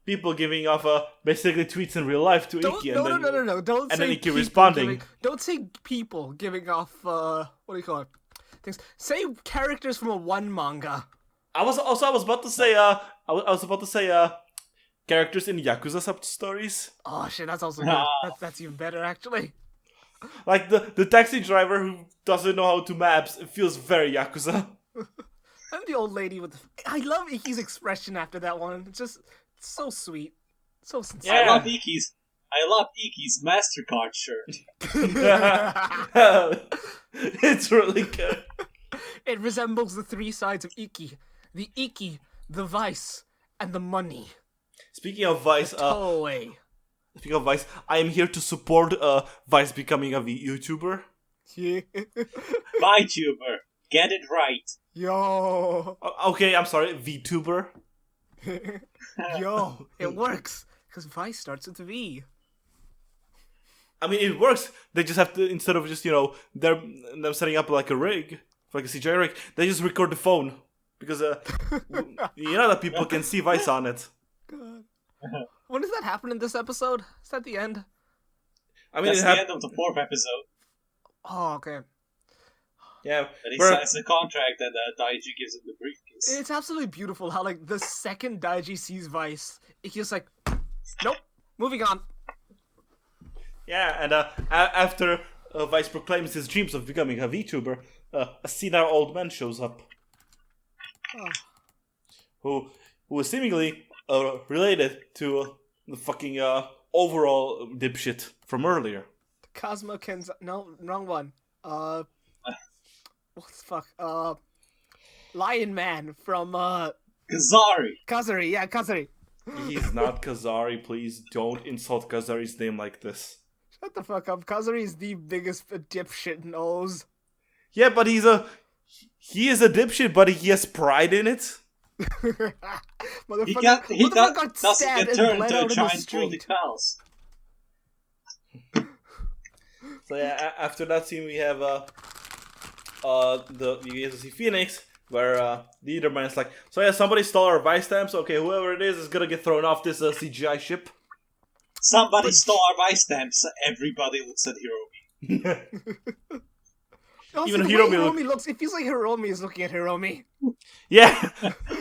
people giving off basically tweets in real life to Iki, No. Don't and say then Iki people responding. don't say people giving off what do you call it? Things. Say characters from a one manga. I was about to say characters in Yakuza sub stories, Oh shit, that's also good. That's even better actually. like the taxi driver who doesn't know how to maps. It feels very Yakuza. And the old lady with I love Iki's expression after that one. It's just so sweet. So sincere. I love Iki's MasterCard shirt. It's really good. It resembles the three sides of Iki. The Iki, the vice, and the money. Speaking of Vice, Toei. I am here to support Vice becoming a YouTuber. Yeah. VTuber, get it right. Yo. Okay, I'm sorry, VTuber. Yo. It works. Because Vice starts with V. I mean, it works. They just have to, instead of just, them setting up like a rig, like a CGI rig, they just record the phone. Because, that people can see Vice on it. God. When does that happen in this episode? Is that the end? I mean, That's the end of the 4th episode. Oh, okay. Yeah. And he signs the contract and Daiji gives him the briefcase. It's absolutely beautiful how, like, the second Daiji sees Vice, it's just like, nope, moving on. Yeah, and after Vice proclaims his dreams of becoming a VTuber, a senile old man shows up. Who is seemingly related to the fucking overall dipshit from earlier. Cosmo Ken's... No, wrong one. What the fuck? Lion Man from, Kazari. Kazari, yeah, Kazari. He's not Kazari, please don't insult Kazari's name like this. Shut the fuck up. Kazari is the biggest dipshit nose. Yeah, but he is a dipshit, but he has pride in it. Motherfucker He got doesn't stabbed get and turned bled into a out in the giant bloody street. pals. So yeah, after that scene we have you get to see Phoenix, where the Leaderman's like, so yeah, somebody stole our vice stamps. Okay, whoever it is gonna get thrown off this CGI ship. Somebody stole our vice stamps. Everybody looks at Hiromi. Also, Even the Hiromi way Hiromi looks, it feels like Hiromi is looking at Hiromi. Yeah,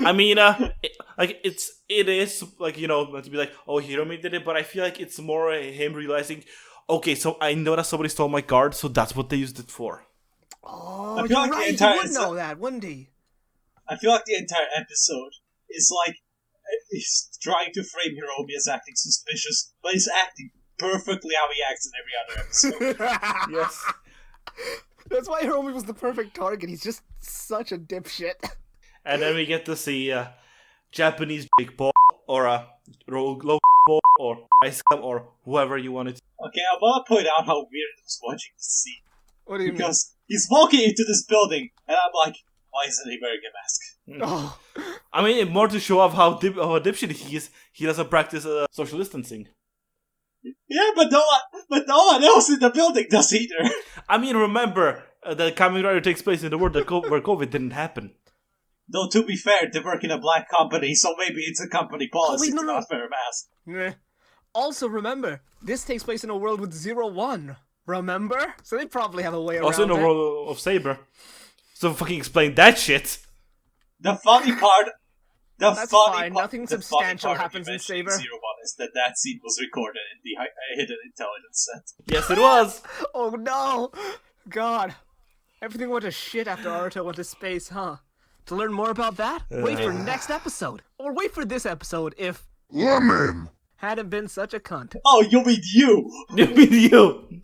I mean, it is like, you know, to be like, oh, Hiromi did it, but I feel like it's more him realizing, okay, so I know that somebody stole my card, so that's what they used it for. Oh, I you're feel like the right. entire- He would know that, wouldn't he? I feel like the entire episode is like he's trying to frame Hiromi as acting suspicious, but he's acting perfectly how he acts in every other episode. Yes. That's why Hiromi was the perfect target. He's just such a dipshit. And then we get to see Japanese Jake Paul, or Low Paul, or Ice Cam, or whoever you want it. Okay, I want to point out how weird it was watching this scene. What do you Because he's walking into this building, and I'm like, why isn't he wearing a mask? mean? Oh. I mean, more to show off how a dipshit he is, he doesn't practice social distancing. Yeah, but no one else in the building does either. I mean, remember, that Kamen Rider takes place in the world where COVID didn't happen. Though, to be fair, they work in a black company, so maybe it's a company policy no, to no. not wear a mask. Meh. Also, remember, this takes place in a world with 0-1. Remember? So they probably have a way around Also in the it. world of Saber. So fucking explain that shit. The funny part... That's fine, nothing substantial happens in Saber. 0-1 is that scene was recorded in the hidden intelligence set. Yes, it was. Oh no! God. Everything went to shit after Naruto went to space, huh? To learn more about that, wait for next episode. Or wait for this episode if... Lemon! hadn't been such a cunt. Oh, you mean you? You mean you?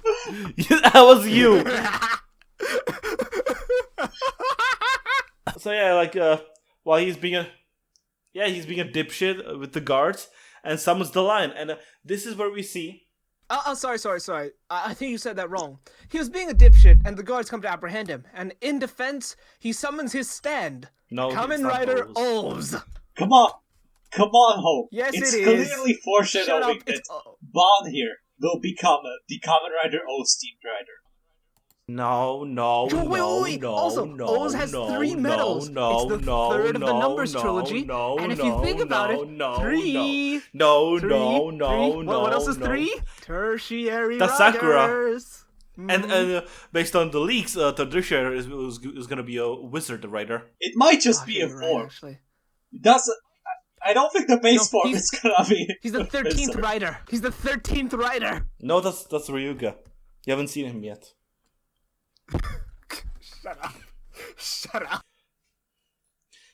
That was you. So yeah, like while he's being a dipshit with the guards, and summons the lion, and this is where we see. Sorry. I think you said that wrong. He was being a dipshit, and the guards come to apprehend him. And in defense, he summons his stand. No, Kamen it's not Rider O's. O's. Come on, Hope. Yes, it's it is. clearly Shut foreshadowing up. that It's... Bond here will become the Kamen Rider O's Steam Rider. No. Wait. Also, O's has 3 medals. It's the third of the Numbers trilogy. And if you think about it, 3. What else is 3? Tertiary That's Sakura. riders. And based on the leaks, Tertiary is going to be a wizard rider. It might just be a You're form. right, actually. I don't think the base No, form is gonna be. He's the 13th wizard. rider. He's the 13th rider. No, that's Ryuga. You haven't seen him yet. Shut up.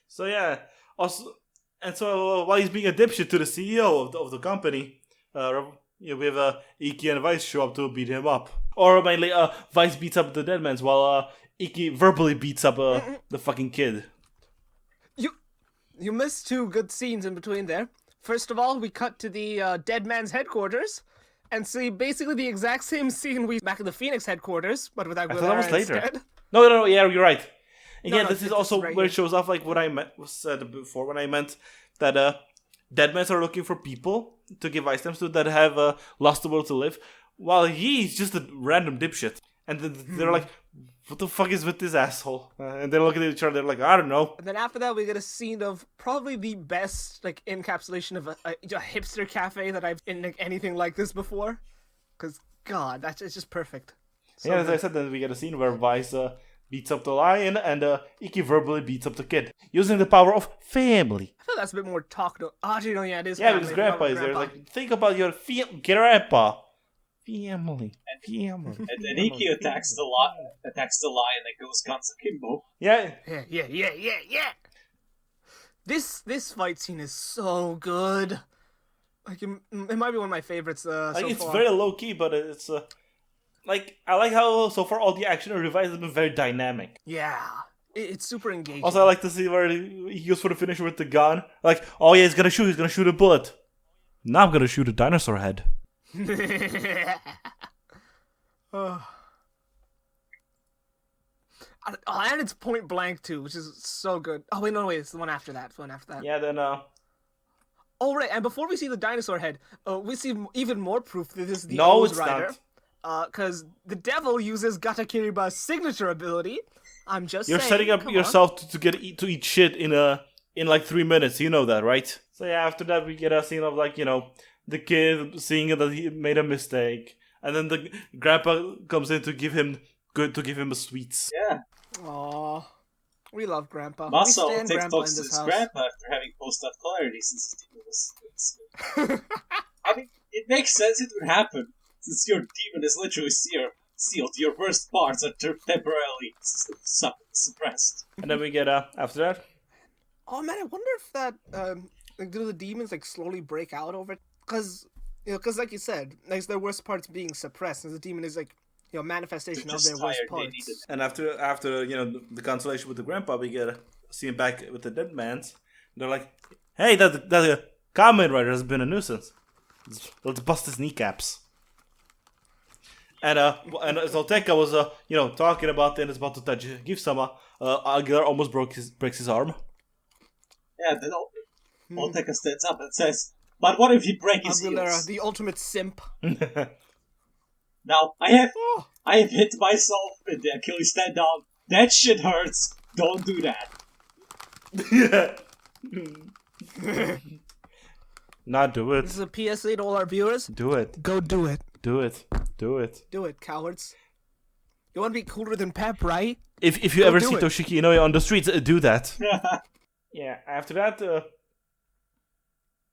So yeah, also, and so while he's being a dipshit to the CEO of the company, we have Iki and Vice show up to beat him up. Or mainly, Vice beats up the Deadmans while Iki verbally beats up the fucking kid. You missed 2 good scenes in between there. First of all, we cut to the Deadman's headquarters and see basically the exact same scene we back in the Phoenix headquarters, but without I thought that was later. instead. No, yeah, you're right. Again, No, this is it's also right where here. it shows off like what I said before when I meant that Deadmans are looking for people to give ice stamps to that have lost the will to live, while he's just a random dipshit. And they're like, what the fuck is with this asshole? And they're looking at each other, they're like, I don't know. And then after that, we get a scene of probably the best like encapsulation of a hipster cafe that I've in like, anything like this before. Because God, it's just perfect. So Yeah, as I good. said, then we get a scene where Vice beats up the lion and Iki verbally beats up the kid using the power of family. I feel that's a bit more talk. Actually, no, yeah, it is. Yeah, family, because but Grandpa not is there. Grandpa. Like, think about your grandpa. Family. And then Iki attacks the lion that goes guns akimbo. Yeah. Yeah. This fight scene is so good. Like it might be one of my favorites. Like, so it's far. very low key, but it's like I like how so far all the action and revives have been very dynamic. Yeah, it's super engaging. Also, I like to see where he goes for the finisher with the gun. Like, oh yeah, he's gonna shoot a bullet. Now I'm gonna shoot a dinosaur head. And it's point blank too, which is so good. Oh wait, no, it's the one after that. Yeah, then Oh right, and before we see the dinosaur head, we see even more proof that this is the no, O's it's rider. not. Because the devil uses Gata Kiriba's signature ability, I'm just You're saying, setting up come on. yourself to eat shit in like 3 minutes. You know that, right? So yeah, after that we get a scene of like the kid seeing that he made a mistake, and then the grandpa comes in to give him a sweets. Yeah. Aww. We love Grandpa. Muscle we stand takes Grandpa talks in to this his house. grandpa after having post-up clarity since his demon was. I mean, it makes sense it would happen since your demon is literally sealed. Your worst parts are temporarily suppressed. And then we get after that. Oh man, I wonder if that like do the demons like slowly break out over? Because like you said, like their worst parts being suppressed, and the demon is like manifestation of their worst parts. And after the consolation with the grandpa, we get see him back with the dead man's. They're like, "Hey, that Kamen Rider has been a nuisance. Let's bust his kneecaps." And Zolteka was talking about and is about to touch Give-sama. Aguilar almost breaks his arm. Yeah, then Zolteka stands up and says, "But what if you break his Aguilera, heels?" the ultimate simp. Now, I have hit myself in the Achilles tendon. That shit hurts. Don't do that. Not do it. This is a PSA to all our viewers. Do it. Go do it. Do it. Do it. Do it, cowards. You want to be cooler than Pep, right? If you Go ever do see it. Toshiki Inoue on the streets, do that. Yeah, after that,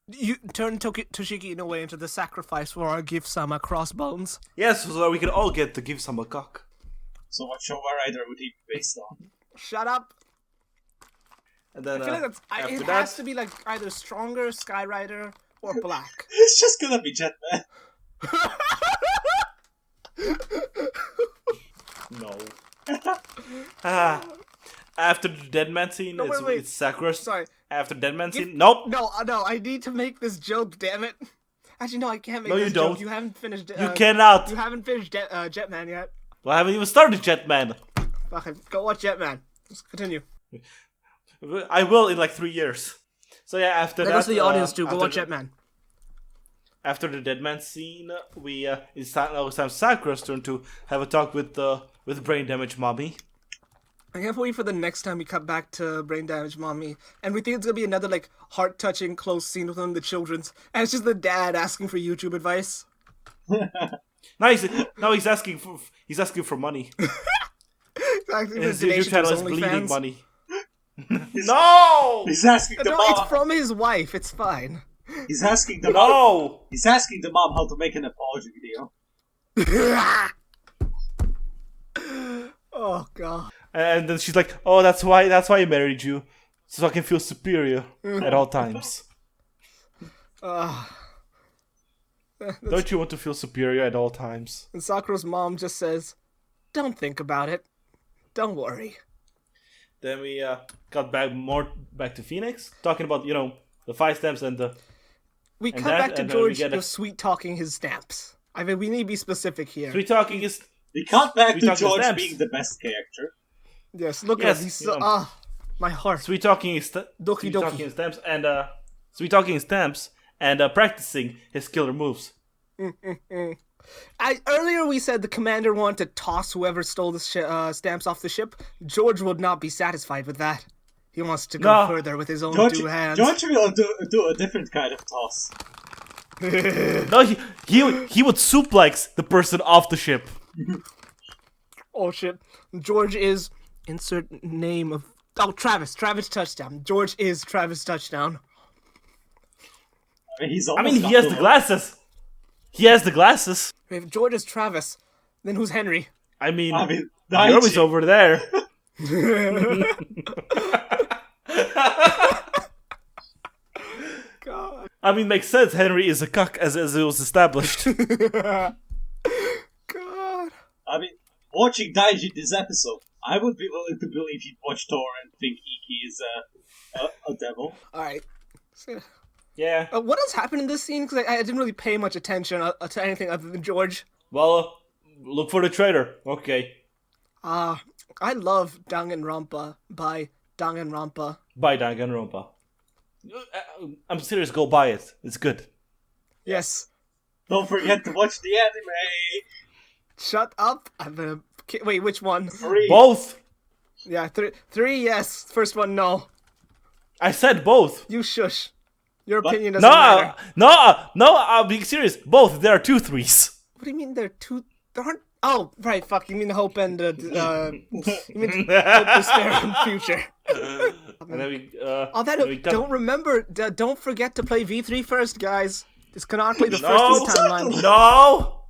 You turn Toshiki Inoue into the sacrifice for our Give-sama crossbones. yes, so we can all get to give some a cock. So what Showa Rider would he be based on? Shut up. And then I feel like after it that, has to be like either Stronger, Sky Rider, or Black. It's just gonna be Jetman. no. After the dead man scene, No, wait. it's Sakura. Sorry. After dead man scene, nope. No, I need to make this joke, damn it. Actually, no, I can't make No, this you joke. don't. You haven't finished... You cannot. You haven't finished Jetman yet. Well, I haven't even started Jetman. Okay, go watch Jetman. Just continue. I will in like 3 years. So yeah, after That that, goes to the audience too. Go after watch the- Jetman. After the dead man scene, it's time Sakura's turn to have a talk with brain damage mommy. I can't wait for the next time we cut back to Brain Damage Mommy, and we think it's gonna be another like heart-touching close scene with one of the children's, and it's just the dad asking for YouTube advice. Now he's asking for money. Asking His for YouTube donations channel to is his bleeding OnlyFans. money. No! He's asking the No, it's mom. from his wife. It's fine. He's asking the mom. No! He's asking the mom how to make an apology video. Oh god. And then she's like, "Oh, that's why I married you, so I can feel superior at all times." Don't you want to feel superior at all times? And Sakura's mom just says, "Don't think about it. Don't worry." Then we got back to Phoenix, talking about the 5 stamps and the. We And cut that- back to and then we George get a- just sweet talking his stamps. I mean, we need to be specific here. Sweet talking is We cut back We to talk to George stamps. being the best character. Yes, look Yes, at these. yeah. My heart. sweet talking is Doki sweet doki. talking stamps and sweet talking stamps and practicing his killer moves. Earlier we said the commander wanted to toss whoever stole the stamps off the ship. George would not be satisfied with that. He wants to go No. further with his own George, 2 hands. George will do a different kind of toss. No, he would suplex the person off the ship. Oh shit. George is... Insert name of... Oh, Travis. Travis Touchdown. George is Travis Touchdown. I mean, he's I almost mean, got he has the the look. glasses. He has the glasses. If George is Travis, then who's Henry? I mean, Daichi. you're always over there. God. I mean, makes sense. Henry is a cuck as it was established. God. I mean, watching Daiji this episode, I would be willing to believe he'd watch Thor and think Iki is a devil. Alright. So, Yeah. what else happened in this scene? Because I didn't really pay much attention to anything other than George. Well, look for the trailer. Okay. I love Danganronpa by Danganronpa. Buy Danganronpa. I'm serious. Go buy it. It's good. Yes. Don't forget to watch the anime. Shut up. Wait, which one? 3. Both. Yeah, three, yes. First one, no. I said both. You shush. Your What? opinion doesn't matter. No, I'm being serious. Both. There are 2 threes. What do you mean there aren't... Oh, right, fuck. You mean Hope and, you mean Hope, Despair, and Future. And then we, Don't forget to play V3 first, guys. It's canonically the first No! in the timeline. No!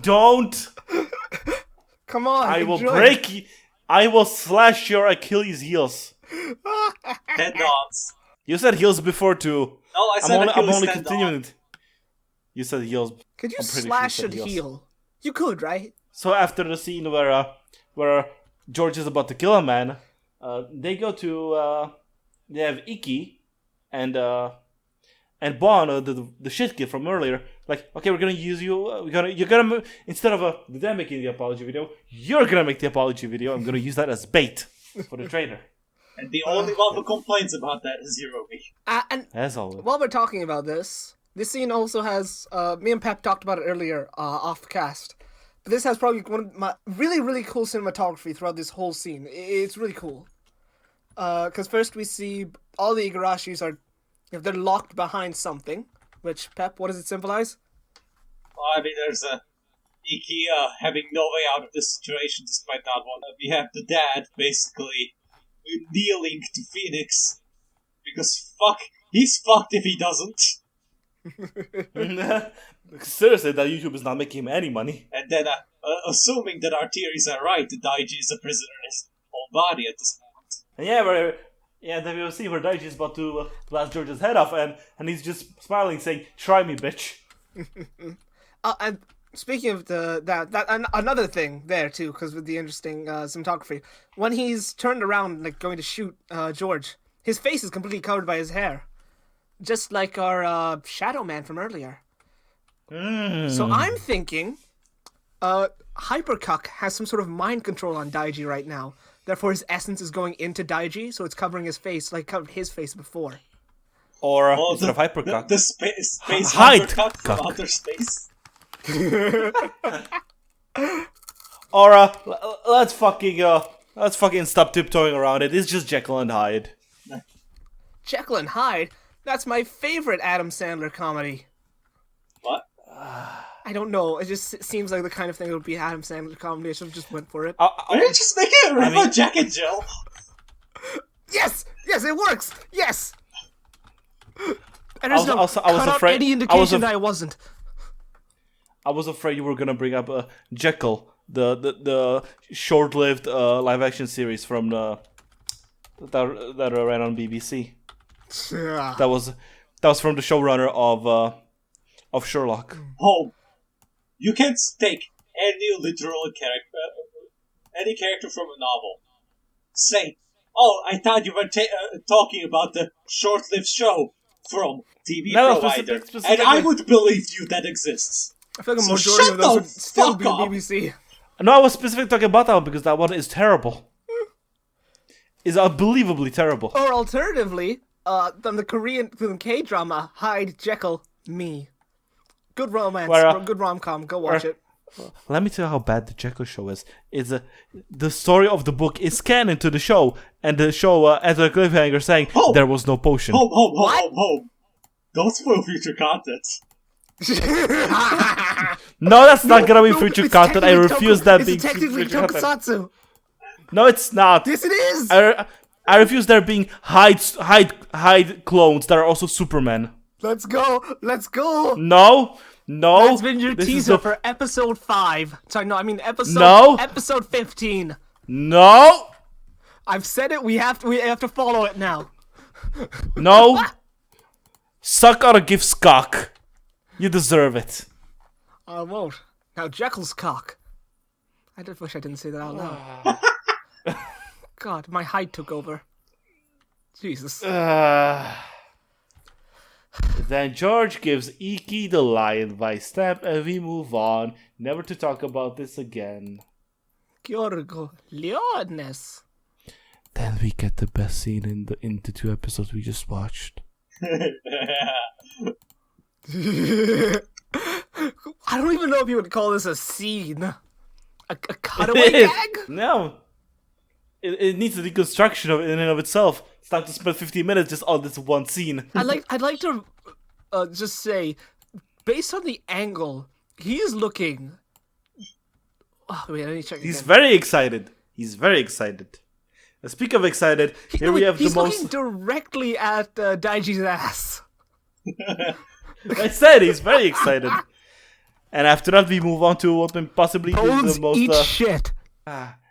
Don't! Come on, I will enjoy. I will slash your Achilles heels. Tendons. You said heels before too. No, I said I'm Achilles only tendon. continuing it. You said heels. Could you I'm pretty sure slash you and said heels. heal? You could, right? So after the scene where George is about to kill a man, they go to they have Iki and Bon, the shit kid from earlier. Like, okay, we're gonna use you. You're gonna instead of them making the apology video, you're gonna make the apology video. I'm gonna use that as bait for the traitor. And the only one who complains about that is Hiromi. And As always. while we're talking about this scene also has, me and Pep talked about it earlier off the cast. But this has probably one of my really, really cool cinematography throughout this whole scene. It's really cool. Because first we see all the Igarashis are, they're locked behind something. Which, Pep, what does it symbolize? Well, I mean, there's Iki having no way out of this situation despite not wanting. We have the dad basically kneeling to Phoenix because he's fucked if he doesn't. Seriously, that YouTube is not making him any money. And then, assuming that our theories are right, Daiji is a prisoner in his own body at this moment. And then we'll see where Daichi is about to blast George's head off, and he's just smiling, saying, "Try me, bitch." And speaking of another thing there too, because with the interesting cinematography, when he's turned around like going to shoot George, his face is completely covered by his hair, just like our Shadow Man from earlier. So I'm thinking, Hypercuck has some sort of mind control on Daiji right now. Therefore, his essence is going into Daiji, so it's covering his face like it covered his face before. Or instead of Hypercuck. The space Hypercuck. from outer space. Or let's fucking stop tiptoeing around it. It's just Jekyll and Hyde. Jekyll and Hyde? That's my favorite Adam Sandler comedy. What? I don't know. It just seems like the kind of thing that would be Adam Sandler comedy. I should have just went for it. Why don't you just make it about Jack and Jill? Yes! Yes, it works! Yes! And I there's was afraid- any indication that I wasn't. I was afraid you were gonna bring up Jekyll, the short-lived live-action series from that ran on BBC. That was from the showrunner of Sherlock. Home. You can't take any literal character, any character from a novel. Say, oh, I thought you were talking about the short-lived show from TV Provider, and I would believe you that exists. I feel like a So majority shut of those the would still fuck be up. BBC. No, I was specifically talking about that one because that one is terrible. Is unbelievably terrible. Or alternatively, the Korean K-drama, Hyde, Jekyll, Me. Good romance, good rom-com, go watch it. Let me tell you how bad the Jekyll show is. The story of the book is canon to the show, and the show ends on a cliffhanger saying there was no potion. Home. Don't spoil future content. No, that's not gonna be future content. I refuse that being It's technically future content. tokusatsu. No, it's not. Yes, it is. I refuse there being Hyde clones that are also Superman. Let's go. No. That's been your This is teaser the- for episode 5. Sorry, no, I mean episode. No. Episode 15. No. I've said it. We have to follow it now. No. Suck on a gift's cock. You deserve it. I won't. Now Jekyll's cock. I just wish I didn't say that out loud. God, my height took over. Jesus. Then George gives Iki the lion by stamp, and we move on, never to talk about this again. Giorgo Leones. Then we get the best scene in the 2 episodes we just watched. I don't even know if you would call this a scene. A cutaway gag? No. it needs a deconstruction of in and of itself. It's time to spend 15 minutes just on this one scene. I'd like to just say, based on the angle, he is looking. Oh, wait, let me check. He's again. very excited. He's very excited. Now, speak of excited, here we have the He's most. looking directly at Daiji's ass. I said he's very excited. And after that, we move on to what may possibly be Bones the most. eat shit.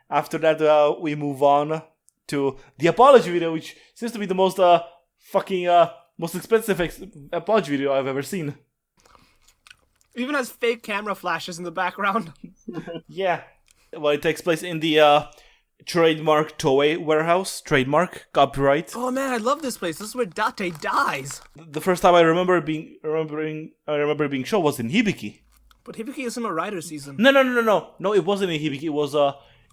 After that, we move on to the apology video, which seems to be the most most expensive apology video I've ever seen. Even has fake camera flashes in the background. Yeah. Well, it takes place in the trademark Toei warehouse. Trademark, copyright. Oh man, I love this place. This is where Date dies. The first time I remember being shown was in Hibiki. But Hibiki isn't a Rider season. No, it wasn't in Hibiki.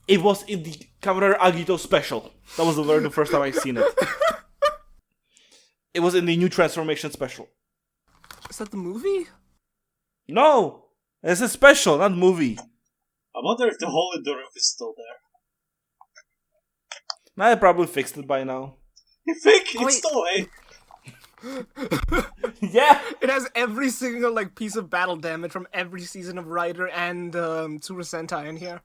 It was in the Kamen Rider Agito special. That was the first time I seen it. It was in the new transformation special. Is that the movie? No, it's a special, not movie. I wonder if the hole in the roof is still there. I probably fixed it by now. You think? Oh, It's still a... Yeah. It has every single piece of battle damage from every season of Rider and Tsuru Sentai in here.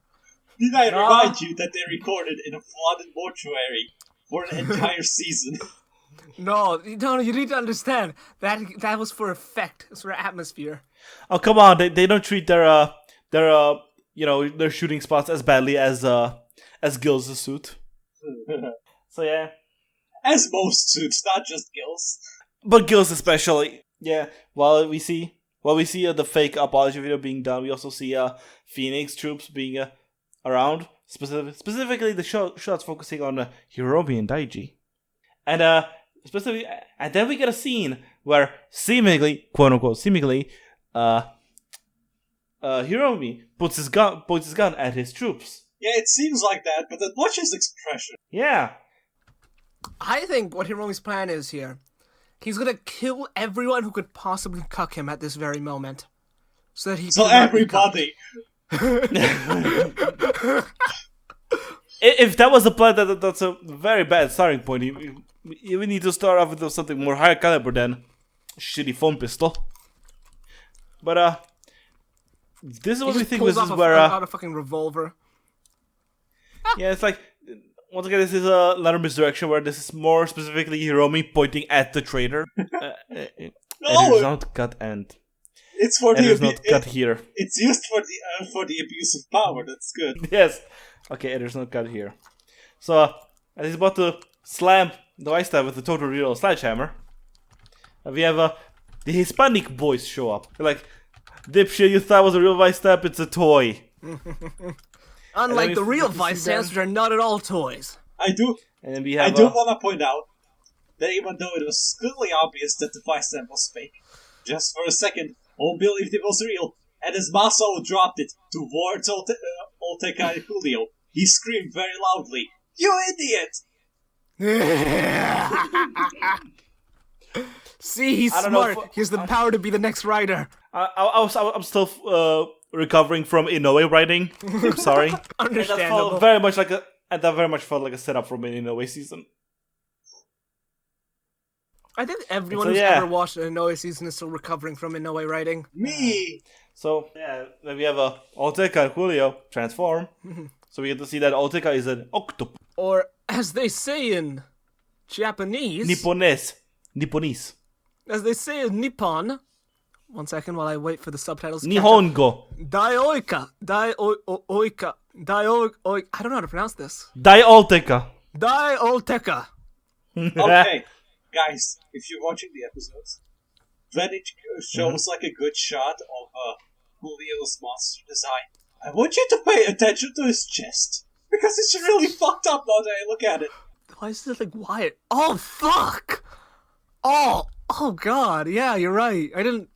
Did I remind you that they recorded in a flooded mortuary for an entire season? No, you need to understand that was for effect. It's for atmosphere. Oh come on, they don't treat their shooting spots as badly as Gills' suit. So yeah. As most suits, not just Gills. But Gills especially. Yeah. While we see the fake apology video being done, we also see Phoenix troops being around. Specifically the shots focusing on Hiromi and Daiji. And and then we get a scene where seemingly, quote unquote, Hiromi points his gun at his troops. Yeah, it seems like that, but then watch his expression. Yeah. I think what Hiromi's plan is here, he's gonna kill everyone who could possibly cuck him at this very moment. So that he So cannot be everybody. If that was the plan, that's a very bad starting point. You need to start off with something more higher caliber than shitty foam pistol. But this is what we think this is where out a fucking revolver. yeah, it's like once again this is a letter misdirection where this is more specifically Hiromi pointing at the traitor. It is not cut end. It's for It the is not cut here. It's used for the abuse of power. That's good. Yes. Okay, it is not cut here. So as he's about to slam the Vice Stab with the total real sledgehammer, we have the Hispanic boys show up. They're like, dipshit, you thought it was a real Vice Stab? It's a toy. Unlike the real Vice Stabs, which are not at all toys. I do want to point out that even though it was clearly obvious that the Vice Stab was fake, just for a second, all believed it was real, and as Masao dropped it towards Olteka and Julio, he screamed very loudly, "You idiot!" See, he's smart. He has the power to be the next Rider. I'm still recovering from Inoue writing. I'm sorry. Understandable. That very much felt like a setup from an Inoue season. I think everyone who's ever watched an Inoue season is still recovering from Inoue writing. Me! So, yeah, then we have Olteka and Julio transform. So we get to see that Olteka is an octopus. Or, as they say in Japanese... Nipponese. As they say in Nippon... One second while I wait for the subtitles to Nihongo. Daioika. Daioika. I don't know how to pronounce this. Olteka. Olteka. Okay, guys, if you're watching the episodes, then it shows like a good shot of Julio's monster design. I want you to pay attention to his chest, because it's really fucked up now that I look at it. Why is it like Wyatt? Oh, fuck! Oh god, yeah, you're right. I didn't...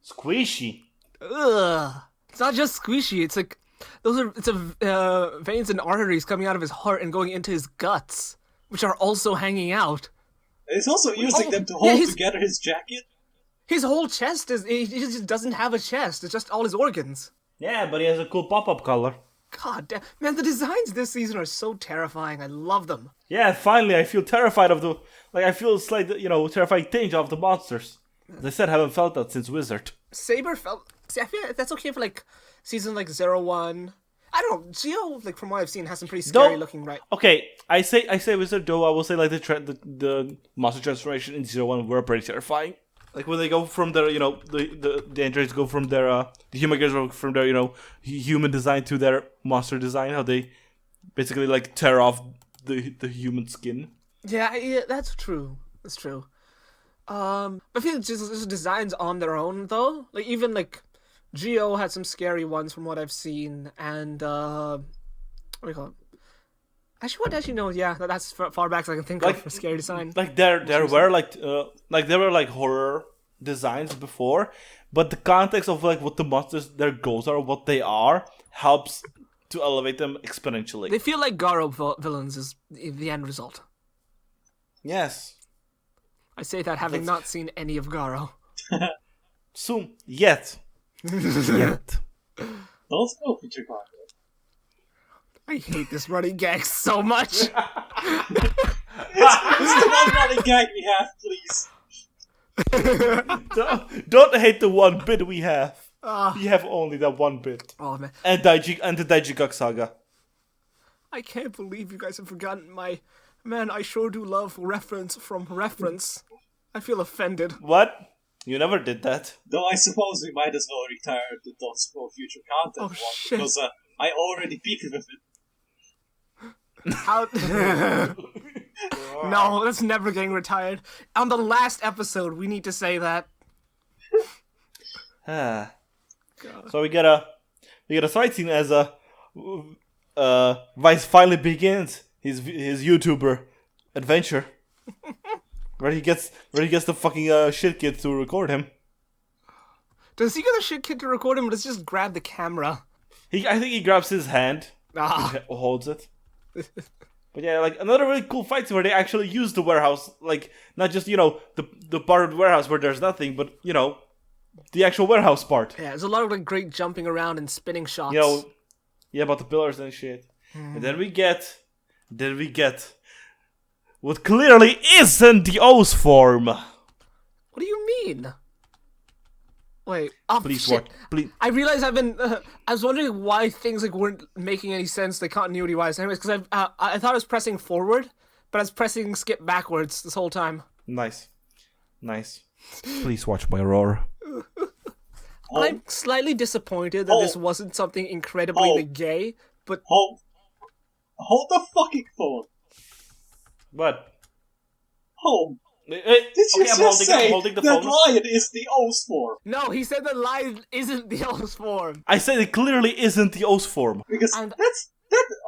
Squishy. Ugh. It's not just squishy, it's like... It's veins and arteries coming out of his heart and going into his guts, which are also hanging out. And he's also using them to hold together his jacket. His whole chest he just doesn't have a chest, it's just all his organs. Yeah, but he has a cool pop-up color. God damn. Man, the designs this season are so terrifying. I love them. Yeah, finally, I feel terrified of the... Like, I feel slight, terrifying tinge of the monsters. As I said, I haven't felt that since Wizard. Saber felt... See, I feel like that's okay for, like, season, like, 0-1. I don't know. Geo, like, from what I've seen, has some pretty scary looking, right? Okay, I say Wizard, though, I will say, like, the monster transformation in 0-1 were pretty terrifying. Like, when they go from their, the androids go from their, the human guys go from their, human design to their monster design, how they basically, like, tear off the human skin. Yeah, that's true. That's true. I feel like just designs on their own, though. Like, even, like, Geo had some scary ones from what I've seen, and, what do you call it? Actually, no, yeah, that's far back as I can think of for scary design. Like, there were, there were, like, horror designs before, but the context of, like, what the monsters, their goals are, what they are, helps to elevate them exponentially. They feel like Garo villains is the end result. Yes. I say that having not seen any of Garo. Soon. Yet. Yet. Don't spoil Future Content. I hate this running gag so much. It's the one running gag we have, please. Don't hate the one bit we have. We have only that one bit. Oh man. And the Daijigak saga. I can't believe you guys have forgotten my... Man, I sure do love reference from reference. I feel offended. What? You never did that. Though I suppose we might as well retire the Don't Spoil Future Content one, shit. because I already peaked with it. How... No, that's never getting retired. On the last episode, we need to say that. So we get a fight scene as Vice finally begins his YouTuber adventure, where he gets the fucking shit kid to record him. Does he get a shit kid to record him, or does he just grab the camera? I think he grabs his hand, holds it. But yeah, like another really cool fight scene where they actually use the warehouse, like not just the part of the warehouse where there's nothing, but the actual warehouse part. Yeah, there's a lot of like great jumping around and spinning shots. Yeah, about the pillars and shit. And then we get what clearly isn't the O's form. What do you mean? Wait, Please shit. watch. Please. I realized I was wondering why things like weren't making any sense, like continuity-wise. Anyways, because I thought I was pressing forward, but I was pressing skip backwards this whole time. Nice. Please watch my roar. I'm slightly disappointed that this wasn't something incredibly gay, but... Hold the fucking phone. What? Home. Did Did you say I'm holding the that phone. lion is the O's form? No, he said that lion isn't the O's form. I said it clearly isn't the O's form. Because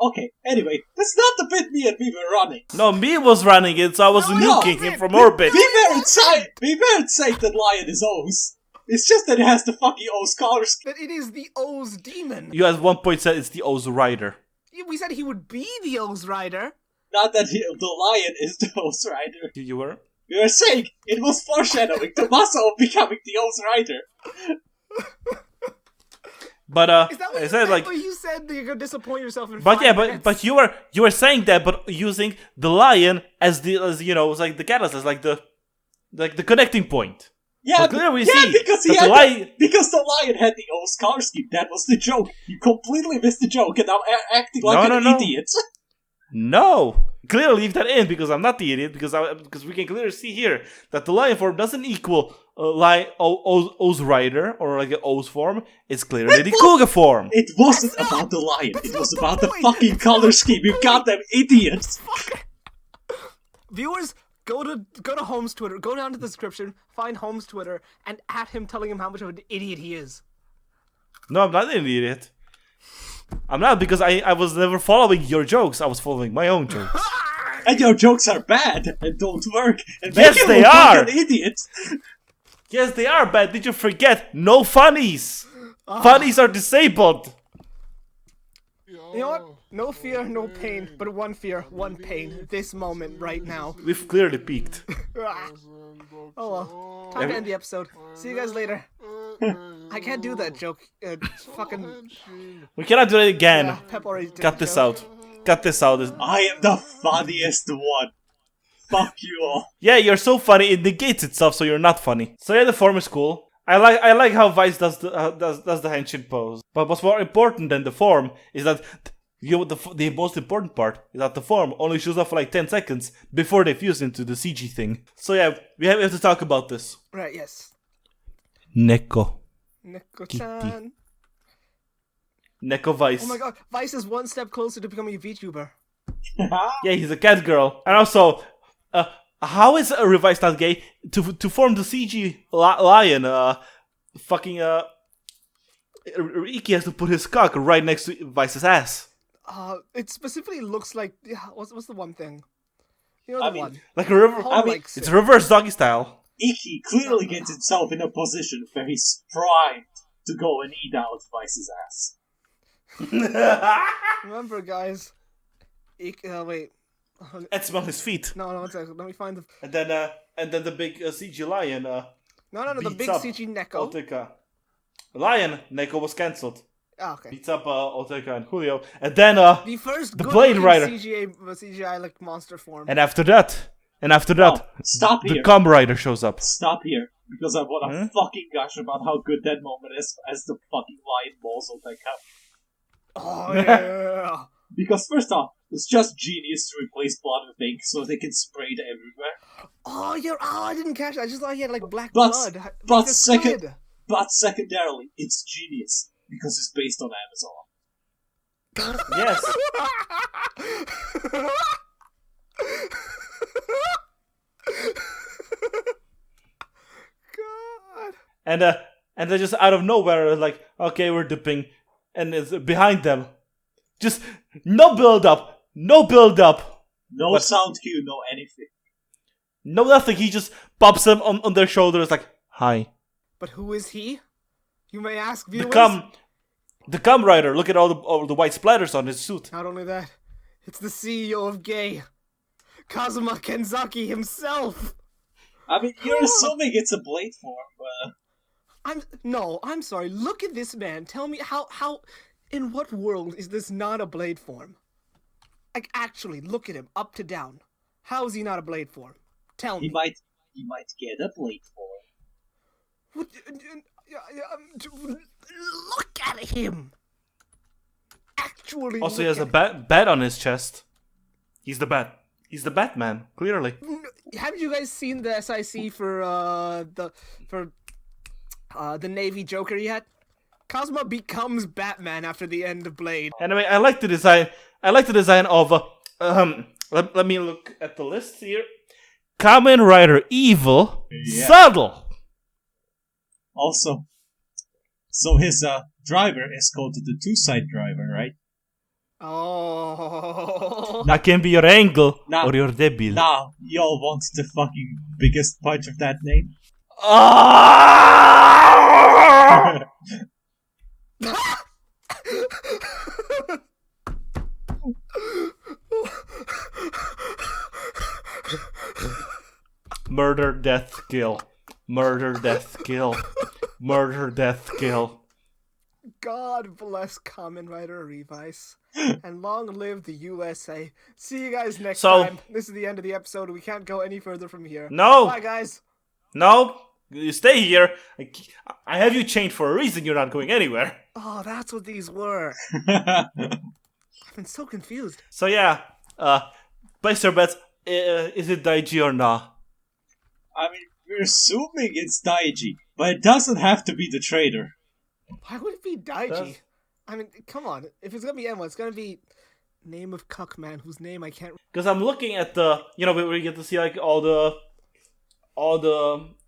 okay, anyway, that's not the bit me and me were running. No, me was running it, so I was nuking him from orbit. We weren't saying that lion is O's. It's just that it has the fucking O's color scheme. That it is the O's demon. You at one point said it's the O's rider. We said he would be the O's rider. Not that the lion is the O's rider. You were? We were saying it was foreshadowing the muscle becoming the O's rider. But Is that what I you said said? like. But you said that you're gonna disappoint yourself in But 5 yeah, minutes. but you were saying that, but using the lion as it's like the catalyst, as like the connecting point. Yeah, But clearly we see because because the lion had the O's color scheme. That was the joke. You completely missed the joke, and I'm acting like an idiot. No, clearly leave that in because I'm not the idiot. Because we can clearly see here that the lion form doesn't equal O's rider or like an O's form. It's clearly the Kuga form. It wasn't about the lion. It was about the fucking color scheme. You goddamn idiots. Viewers, go to Holmes' Twitter. Go down to the description, find Holmes' Twitter, and at him telling him how much of an idiot he is. No, I'm not an idiot. I'm not, because I was never following your jokes. I was following my own jokes. And your jokes are bad and don't work. And Yes, make you they look are. like an idiot. Yes, they are bad. Did you forget? No funnies. Funnies are disabled. You know what? No fear, no pain, but one fear, one pain. This moment, right now. We've clearly peaked. Oh well. Time to end the episode. See you guys later. I can't do that joke. Fucking. We cannot do it again. Yeah, Pep already did Cut the this joke. out. Cut this out. I am the funniest one. Fuck you all. Yeah, you're so funny. It negates itself, so you're not funny. So yeah, the form is cool. I like how Vice does the henshin pose. But what's more important than the form is that the most important part is that the form only shows up for like 10 seconds before they fuse into the CG thing. So yeah, we have to talk about this. Right, yes. Neko. Neko-chan. Neko Vice. Oh my god, Vice is one step closer to becoming a VTuber. Yeah, he's a cat girl. And also, how is a Revice not gay? To form the CG lion, Iki has to put his cock right next to Vice's ass. It specifically looks like what's the one thing? You know the one. Like a river. It's a reverse doggy style. Iki clearly gets himself in a position where he's primed to go and eat out Vice's ass. Remember, guys. Wait. And smell his feet. No, one second. Let me find the. And then the big CG lion. No, the big CG Neko. Oteka. Lion Neko was cancelled. Ah, okay. Beats up Oteka and Julio, and then the first the Blade Rider CGI like monster form. And after that, stop here. The Kamen Rider shows up. Stop here, because I want to fucking gush about how good that moment is as the fucking lion balls Oteka. Oh yeah. Because first off, it's just genius to replace blood with ink so they can spray it everywhere. I didn't catch it. I just thought he had like black But blood. Secondarily, it's genius because it's based on Amazon. Yes. God. And then just out of nowhere, like, okay, we're dipping, and it's behind them. Just no build up. No sound cue, no anything. No nothing. He just pops them on their shoulders like, hi. But who is he? You may ask viewers. The Kamen Rider. Look at all the white splatters on his suit. Not only that, it's the CEO of Gay, Kazuma Kenzaki himself. I mean, you're assuming it's a blade form, I'm sorry. Look at this man. Tell me how in what world is this not a blade form? Like, actually, look at him, up to down. How is he not a blade form? Tell me. He might get a blade form. What? Look at him. Actually. Also, he has a bat on his chest. He's the bat. He's the Batman. Clearly. Haven't you guys seen the SIC for the Navy Joker yet? Kazuma becomes Batman after the end of Blade. Anyway, I like the design. I like the design of let me look at the list here. Kamen Rider Evil, Subtle. Also, so his driver is called the two-side driver, right? Oh. That can be your angle or your debil. Now, y'all want the fucking biggest part of that name? Ah! Murder, death, kill. Murder, death, kill. Murder, death, kill. God bless Kamen Rider Revice. And long live the USA. See you guys next time. This is the end of the episode. We can't go any further from here. No. Bye, guys. No. You stay here. I have you chained for a reason. You're not going anywhere. Oh, that's what these were. I've been so confused. So yeah, place your bets. Is it Daiji or not? I mean, we're assuming it's Daiji, but it doesn't have to be the traitor. Why would it be Daiji? I mean, come on. If it's gonna be Emma, it's gonna be name of Cuckman, whose name I can't. Because I'm looking at the, where you get to see like all the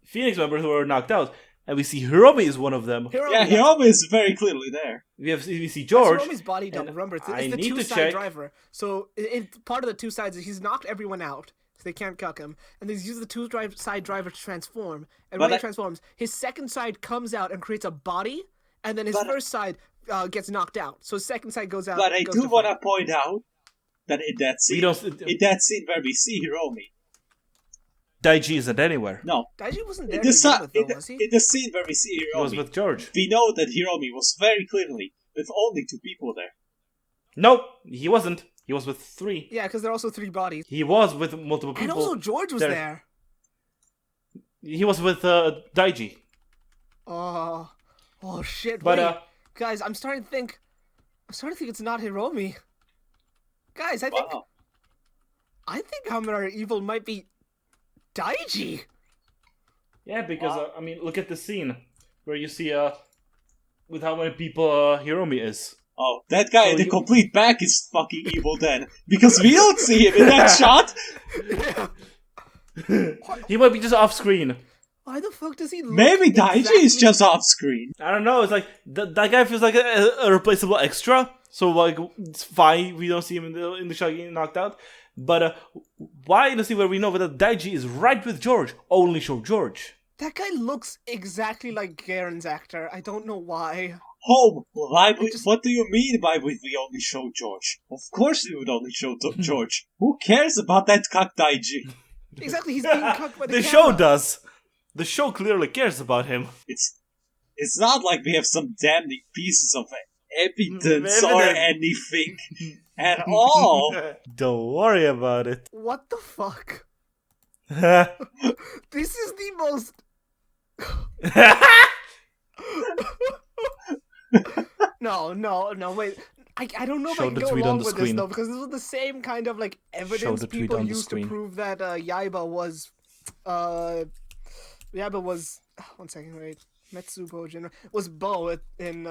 Phoenix members who are knocked out, and we see Hiromi is one of them. Hiromi is very clearly there. We see George. That's Hiromi's body double. Remember, it's the two-side driver. So part of the two sides is he's knocked everyone out, so they can't cuck him, and he's used the two-side driver to transform. And when he transforms, his second side comes out and creates a body, and then his first side gets knocked out. So his second side goes out. But I do want to point out that in that scene where we see Hiromi, Daiji isn't anywhere. No. Daiji wasn't there In the, to begin with, though, was he? in the scene where we see He was Hiromi, with George. we know that Hiromi was very clearly with only 2 people there. No, he wasn't. He was with 3. Yeah, because there are also 3 bodies. He was with multiple And people. also George was there. He was with Daiji. Oh shit! But wait, guys, I'm starting to think it's not Hiromi. Guys, I think Kamen Rider Evil might be Daiji. Yeah, because I mean, look at the scene where you see with how many people Hiromi is. Oh, that guy So in the you- complete back is fucking evil then. Because we don't see him in that shot! He might be just off screen. Why the fuck does he look Maybe Daiji is exactly- just off screen. I don't know. It's like that guy feels like a replaceable extra. So like it's fine. We don't see him in the shot getting knocked out. But why in the scene where we know that Daiji is right with George, only show George? That guy looks exactly like Garen's actor. I don't know why. Home, what do you mean by we only show George? Of course we would only show George. Who cares about that cock Daiji? Exactly, he's being cucked by the The camera. show does. The show clearly cares about him. It's not like we have some damning pieces of evidence or anything at all. Don't worry about it. What the fuck? This is the most. No, wait. I don't know if Show I can the go tweet along on the with this screen. though, because this was the same kind of like evidence the tweet people on the used to screen. prove that Yaiba was one second, wait. Metsubo Jinra was Bo in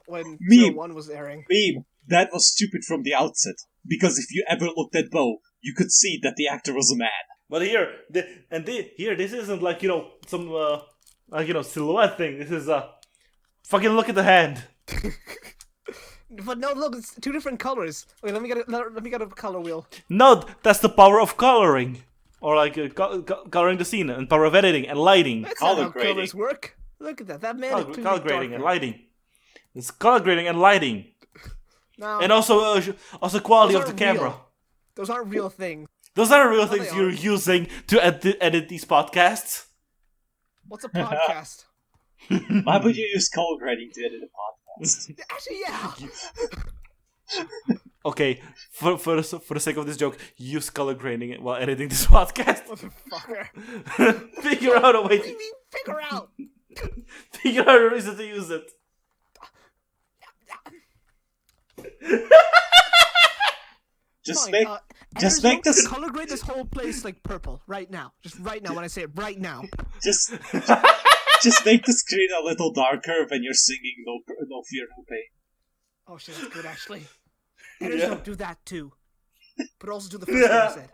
when Meme. 01 was airing. Meme, that was stupid from the outset. Because if you ever looked at Bo, you could see that the actor was a man. But here, this isn't like, some, silhouette thing. This is, fucking look at the hand. But no, look, it's 2 different colors. Wait, let me get a color wheel. No, that's the power of coloring. Or like, coloring the scene, and power of editing, and lighting. That's not how Color grading. colors work. Look at that. That man is clearly Color grading and darker. lighting. It's color grading and lighting. No, And also quality Those of the aren't camera. real. Those aren't real things. Those are real they things are. you're using to edit these podcasts. What's a podcast? Why would you use color grading to edit a podcast? Actually, yeah. Okay, for the sake of this joke, use color grading while editing this podcast. Motherfucker. Figure out a way What do you to mean, figure out? figure out a reason to use it. Just Fine, make Editors, make don't this- color grade this whole place like purple right now. Just right now when I say it, right now. just make the screen a little darker when you're singing No Fear No Pain. Oh shit, that's good actually. Editors Yeah. don't do that too. But also do the first thing I said.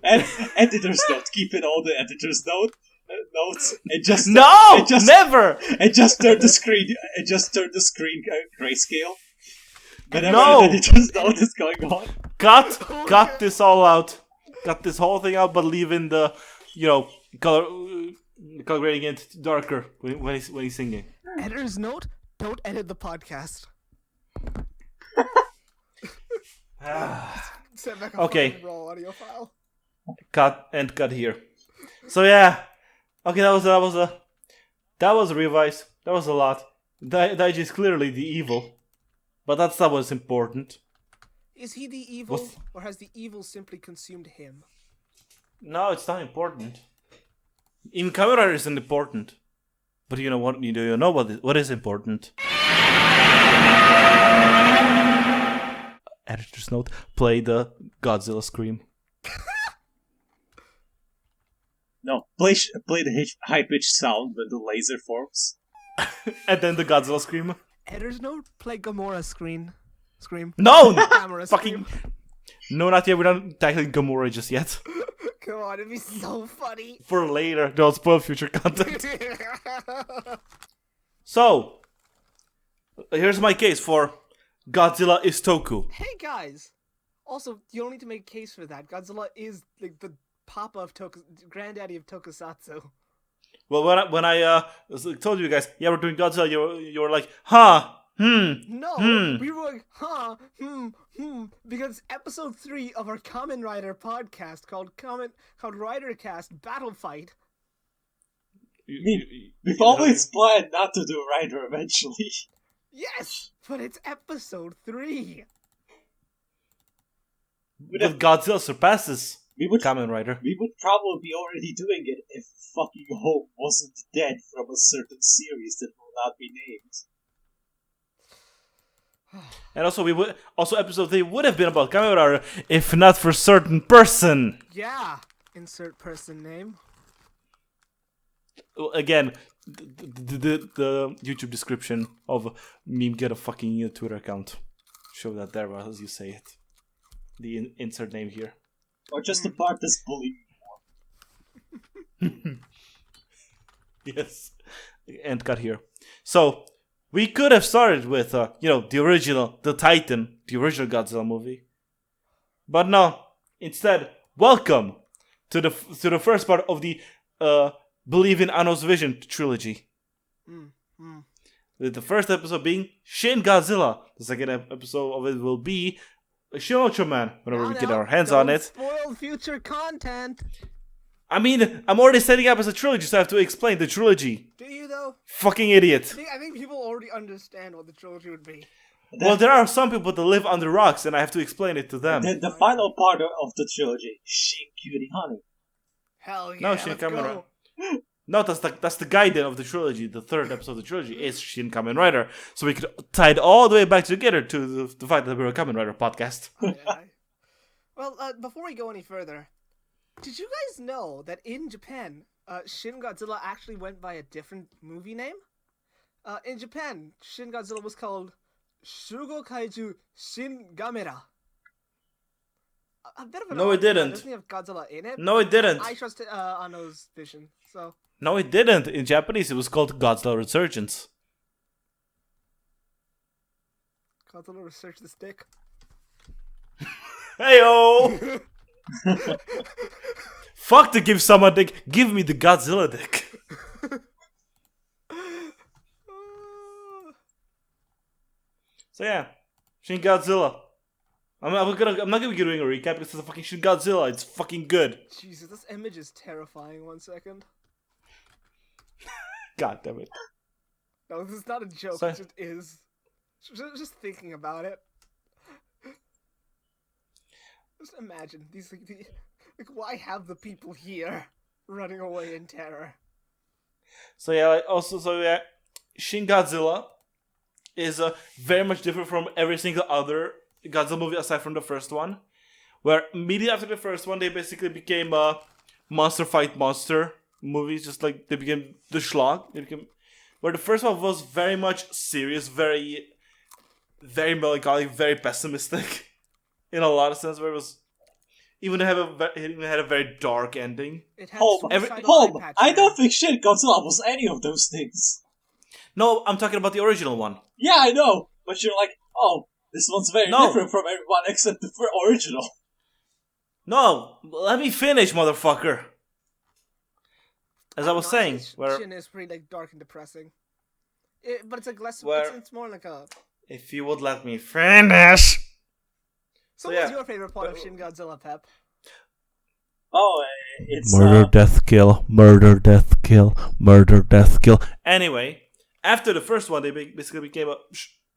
And editor's note, keep in all the editor's notes, and just No, and just, never. and just turn the screen, grayscale. Whenever No. an editor's note is going on. Cut this all out. Cut this whole thing out, but leave in the color grading it darker when he's singing. Editor's note: don't edit the podcast. Send back a Okay. fucking raw audio file. Cut here. So yeah, okay, that was a revise. That was a lot. Daiji is clearly the evil, but that's not what's important. Is he the evil, What's- or has the evil simply consumed him? No, it's not important. Even Kamen Rider isn't important. But you know what? Do you know what is important? Editor's note: play the Godzilla scream. No, play the high-pitched sound when the laser forms. And then the Godzilla scream. Editor's note: play Gamora scream. No! Gamera Fucking. scream. No, not yet. We're not tackling Gamora just yet. Come on, it'd be so funny. For later. Don't spoil future content. So, here's my case for Godzilla is Toku. Hey guys. Also, you don't need to make a case for that. Godzilla is like the papa of granddaddy of Tokusatsu. Well, when I told you guys, yeah, we're doing Godzilla, you were like, huh? No, we were like, because episode 3 of our Kamen Rider podcast called Ridercast Battlefight. We've always planned not to do Rider eventually. Yes, but it's episode 3. But Godzilla surpasses Kamen Rider. We would probably be already doing it if fucking Hope wasn't dead from a certain series that will not be named. And also episode 3 would have been about Kamen Rider if not for certain person. Yeah, insert person name. Again, the YouTube description of meme get a fucking Twitter account. Show that there as you say it. The insert name here. Or just the part that's bullying more. Yes. And cut here. So, we could have started with, the original, the Titan, the original Godzilla movie. But no. Instead, welcome to the first part of the Believe in Anno's Vision trilogy. With the first episode being Shin Godzilla. The second episode of it will be Shin Ultraman, whenever we get our hands on it. Spoil future content. I mean, I'm already setting up as a trilogy, so I have to explain the trilogy. Do you though? Fucking idiot. I think people already understand what the trilogy would be. Well, there are some people that live under rocks, and I have to explain it to them. The final part of the trilogy, Shin Cutie Honey. Hell yeah, No, Shin let's Kamen go. Rider. No, that's the Gaiden of the trilogy. The third episode of the trilogy is Shin Kamen Rider. So we could tie it all the way back together to the fact that we're a Kamen Rider podcast. Yeah. Well, before we go any further, did you guys know that in Japan, Shin Godzilla actually went by a different movie name? In Japan, Shin Godzilla was called Shugo Kaiju Shin Gamera. A bit of an No, it didn't. Doesn't have Godzilla in it? No, it didn't. I trust Anno's vision, so... No, it didn't. In Japanese, it was called Godzilla Resurgence. Godzilla research this dick. Heyo! Fuck to give someone dick. Give me the Godzilla dick. So yeah, Shin Godzilla. I'm not gonna be doing a recap because it's a fucking Shin Godzilla. It's fucking good. Jesus, this image is terrifying. 1 second. God damn it. No, this is not a joke. So- It just is. Just thinking about it. Just imagine these. Like, why have the people here running away in terror? So yeah, Shin Godzilla is very much different from every single other Godzilla movie aside from the first one. Where immediately after the first one, they basically became monster fight monster movies, just like they became the schlock. Where the first one was very much serious, very, very melancholic, very pessimistic, in a lot of sense. Where it was it even had a very dark ending. It had Home, suicidal eye patch I in don't it. think Shin Godzilla was any of those things. No, I'm talking about the original one. Yeah, I know, but you're like, oh, this one's very No. different from everyone except the original. No, let me finish, motherfucker. As I was saying, where Shin is pretty like dark and depressing. But it's like less. Where- It's more like a. if you would let me finish. So, yeah, what's your favorite part of Shin Godzilla, Pep? Oh, it's death, kill. Murder, death, kill. Murder, death, kill. Anyway, after the first one, they basically became a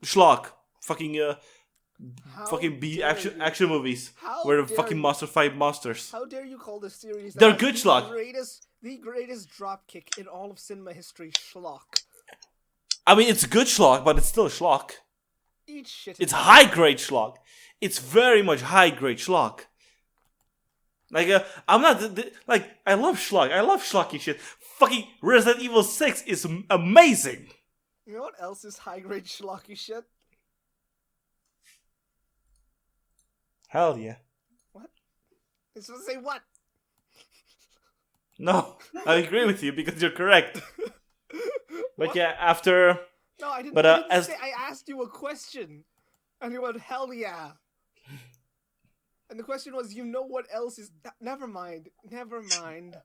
schlock. Fucking fucking B dare action you. action movies How where the dare fucking you. monster fight monsters. How dare you call this series? They're that good the schlock. The greatest dropkick in all of cinema history, schlock. I mean, it's good schlock, but it's still a schlock. Eat shit. It's high grade schlock. It's very much high grade schlock. Like I'm not like I love schlock. I love schlocky shit. Fucking Resident Evil 6 is amazing. You know what else is high grade schlocky shit? Hell yeah. What? It's supposed to say what? No, I agree with you because you're correct. But yeah, after No, I didn't. But, I, didn't as- say, I asked you a question, and you went, "Hell yeah!" And the question was, "You know what else is?" Never mind. Never mind.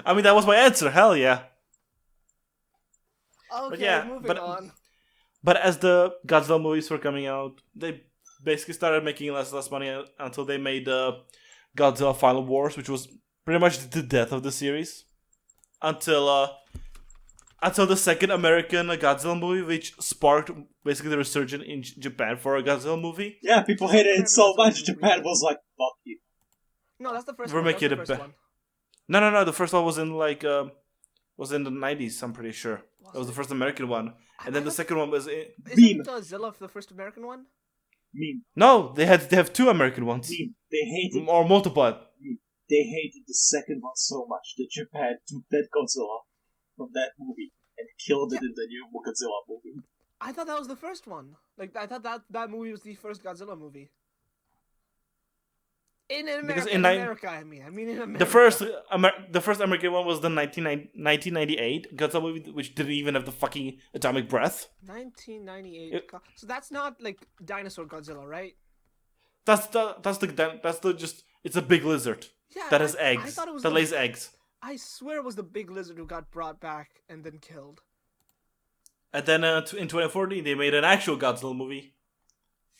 I mean that was my answer. Hell yeah. Okay, yeah, moving but- on. But as the Godzilla movies were coming out, they basically started making less and less money until they made Godzilla Final Wars, which was pretty much the death of the series. Until the second American Godzilla movie, which sparked basically the resurgence in Japan for a Godzilla movie. Yeah, people hated it so much, Japan was like, fuck you. No, that's the first We're one. That's making the it first ba- one. No. The first one was in was in the 90s. I'm pretty sure that was the first American one, and then the second one was in... Isn't Godzilla the first American one? No, they have two American ones, They hated or multiple. They hated the second one so much that Japan took that Godzilla from that movie and killed it in the new Godzilla movie. I thought that was the first one. Like, I thought that movie was the first Godzilla movie. In America, Because in America, I mean in America. The first American one was the 1998 Godzilla movie, which didn't even have the fucking atomic breath. 1998. So that's not like dinosaur Godzilla, right? That's the just... It's a big lizard that has eggs. I thought it was that lays eggs. I swear it was the big lizard who got brought back and then killed. And then in 2014 they made an actual Godzilla movie,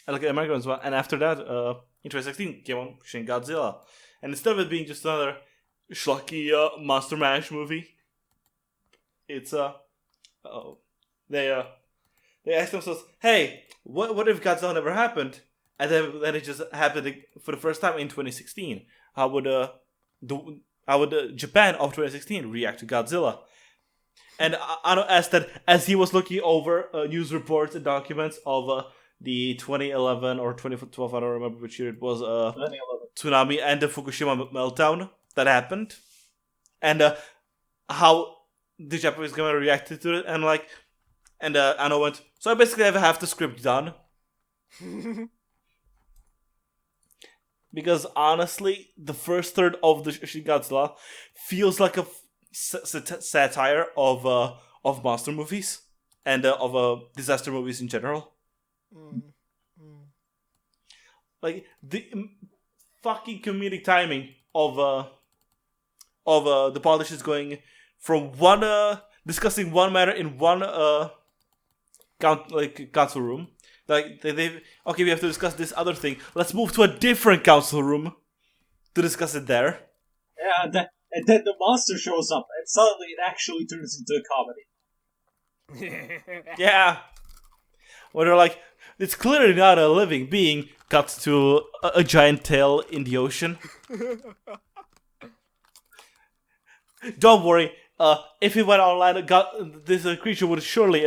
like an American one. And after that, in 2016 came on Shin Godzilla, and instead of it being just another schlocky Monster Mash movie, it's they asked themselves, hey, what if Godzilla never happened? And then it just happened for the first time in 2016. How would Japan of 2016 react to Godzilla? And Anno asked that as he was looking over news reports and documents of the 2011 or 2012, I don't remember which year it was, tsunami and the Fukushima meltdown that happened, and how the Japanese government reacted to it, and Anno went, so I basically have half the script done. Because honestly, the first third of the Shin Godzilla feels like a satire of monster movies and of disaster movies in general. Like the fucking comedic timing of the politicians going from one discussing one matter in one council room. Like they okay, we have to discuss this other thing. Let's move to a different council room to discuss it there. Yeah, and then the monster shows up, and suddenly it actually turns into a comedy. Yeah, where they're like, it's clearly not a living being. Cut to a giant tail in the ocean. Don't worry. If it went online, this creature would surely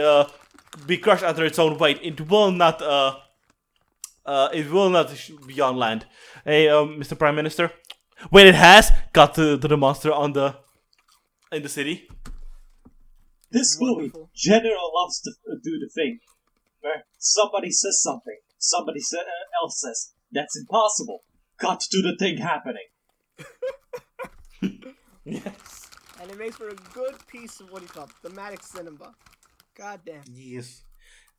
be crushed under its own weight. It will not be on land. Hey, Mr. Prime Minister. Wait, it has got to the monster in the city. This movie, General loves to do the thing where somebody says something, somebody else says that's impossible. Cut to the thing happening. Yes. And it makes for a good piece of thematic cinema. God damn. Yes.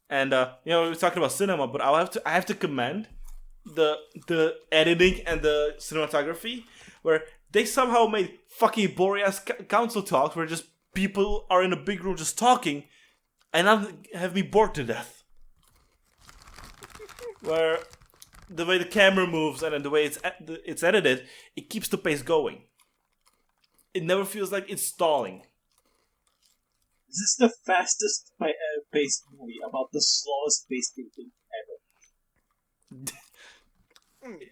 And we're talking about cinema, but I have to commend the editing and the cinematography, where they somehow made fucking boring ass council talks where just people are in a big room just talking, and not have me bored to death. Where the way the camera moves and the way it's edited, it keeps the pace going. It never feels like it's stalling. This is the fastest paced movie about the slowest paced thing ever.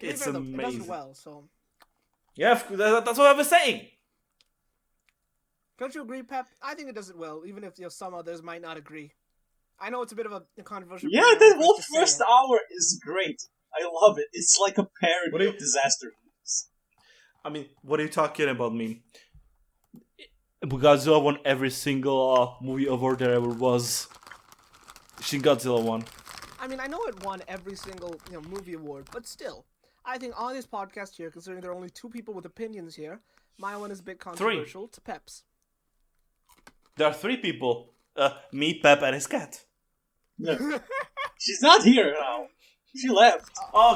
It's amazing. It does amazing. it well, so. Yeah, that's what I was saying. Don't you agree, Pep? I think it does it well, even if some others might not agree. I know it's a bit of a controversial. Yeah, the whole first hour is great. I love it. It's like a parody of disaster movies. I mean, what are you talking about, me? Godzilla won every single movie award there ever was. Shin Godzilla won. I mean, I know it won every single movie award, but still, I think on this podcast here, considering there are only two people with opinions here, my one is a bit controversial to Pep's. There are three people. Me, Pep, and his cat. Yeah. She's not here now. She left. Oh,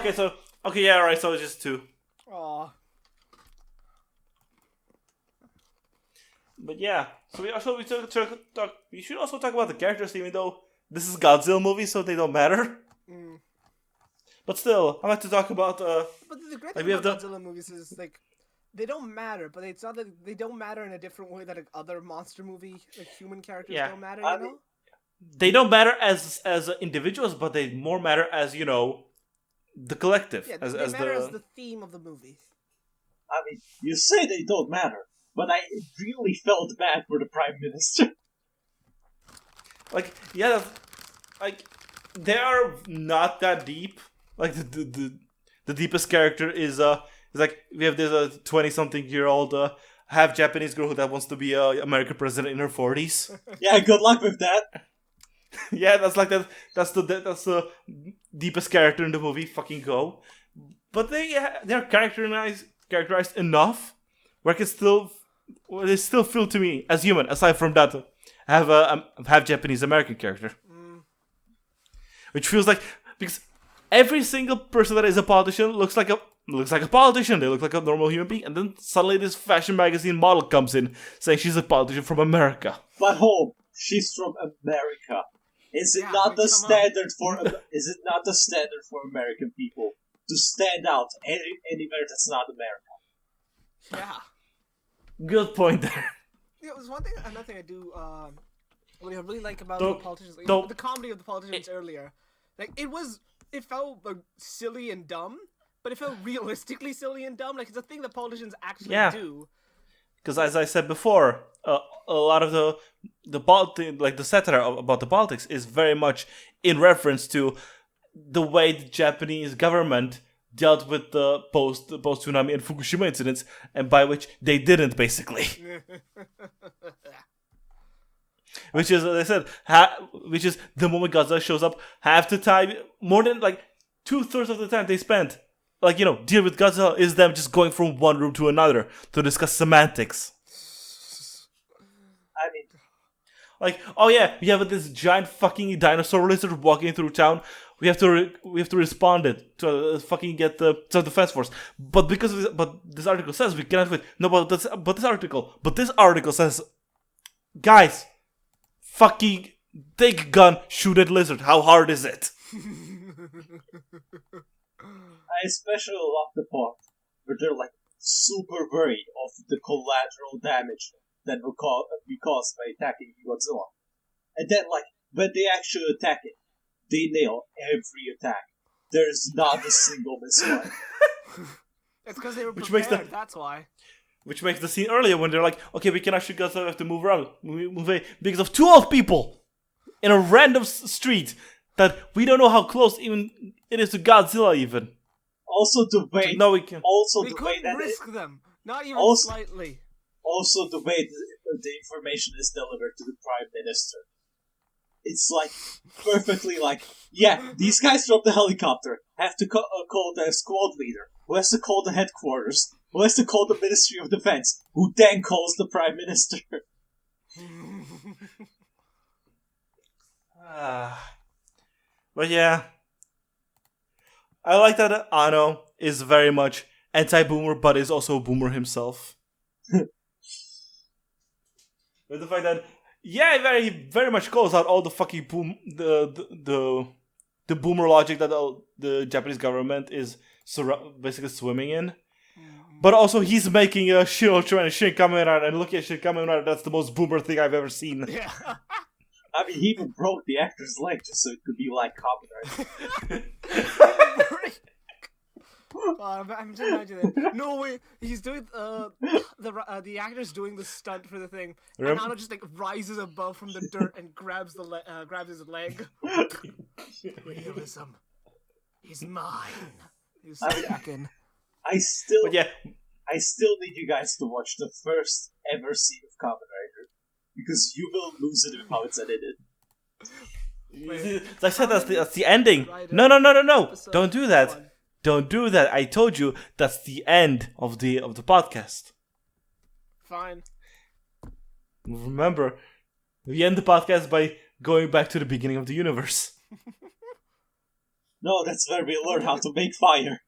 okay, yeah, right, so it's just two. Aww. But yeah, so we should also talk about the characters, even though this is Godzilla movie, so they don't matter. But still, I like to talk about. But the great thing we have about Godzilla movies is like they don't matter, but it's not that they don't matter in a different way that like, other monster movie like human characters don't matter. You know, they don't matter as individuals, but they more matter as the collective. yeah, as matter as the theme of the movie. I mean, you say they don't matter, but I really felt bad for the Prime Minister. Like, yeah, like they are not that deep. Like the deepest character is like we have this 20-something-year-old half Japanese girl that wants to be American president in her 40s. Yeah, good luck with that. Yeah, that's like that. That's the deepest character in the movie. Fucking go. But they're characterized enough where they still feel to me as human. Aside from that, I have a half Japanese American character, which feels like because every single person that is a politician looks like a politician. They look like a normal human being, and then suddenly this fashion magazine model comes in saying she's a politician from America. But home, she's from America. Is it not the standard for American people to stand out anywhere that's not America? Yeah. Good point there. Yeah, it was another thing I do. What I really like about the politicians, the comedy of the politicians earlier, like it felt like silly and dumb, but it felt realistically silly and dumb. Like it's a thing that politicians actually do. Because as I said before, a lot of the satire about the politics is very much in reference to the way the Japanese government dealt with the post-tsunami and Fukushima incidents, and by which they didn't, basically. Which is, as I said, which is the moment Godzilla shows up, half the time, more than like 2/3 of the time they spent, deal with Godzilla is them just going from one room to another to discuss semantics. I mean, like, oh yeah, we have this giant fucking dinosaur lizard walking through town. We have to respond it to fucking get the self-defense force. But this article says we cannot wait. No, but this article says, guys, fucking take a gun, shoot at lizard. How hard is it? I especially love the part where they're like super worried of the collateral damage that will be caused by attacking Godzilla, and then like when they actually attack it, they nail every attack. There's not a single miss one. It's because they were prepared. That's why. Which makes the scene earlier when they're like, okay, we cannot shoot Godzilla, we have to move around, move away, because of 12 people in a random street that we don't know how close even it is to Godzilla even. Also the way we couldn't risk them, not even slightly. Also the way the information is delivered to the Prime Minister. It's like perfectly like, yeah, these guys from the helicopter have to call the squad leader, who has to call the headquarters, who has to call the Ministry of Defense, who then calls the Prime Minister. But yeah, I like that Anno is very much anti-boomer, but is also a boomer himself. With the fact that, yeah, very very much calls out all the fucking the boomer logic that the Japanese government is basically swimming in. But also, he's making a Shin Kamen Rider, and looking at Shin Kamen Rider, that's the most boomer thing I've ever seen. Yeah. I mean, he even broke the actor's leg just so it could be like Kamen Rider. I'm just imagining that. No way, he's doing the actor's doing the stunt for the thing, and Anno just like rises above from the dirt and grabs his leg. Realism is mine. He's second. I still need you guys to watch the first ever scene of Kamen Rider, because you will lose it with how it's edited. Like I said, that's the ending. No! Don't do that. Don't do that. I told you that's the end of the podcast. Fine. Remember, we end the podcast by going back to the beginning of the universe. No, that's where we learn how to make fire.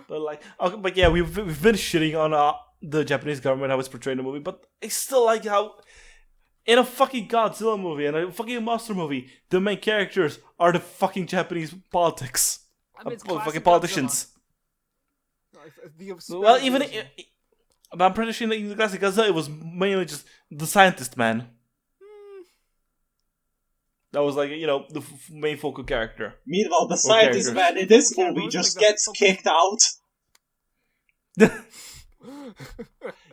But yeah, we've been shitting on the Japanese government, how it's portrayed in the movie, but I still like how In a fucking Godzilla movie and a fucking monster movie, the main characters are the fucking Japanese politics. I mean, it's Fucking classic politicians. Godzilla. Well, even but I'm pretty sure in the classic Godzilla, it was mainly just the scientist man. That was like, you know, the main focal character. Meanwhile, the scientist characters. man in this movie just gets kicked out.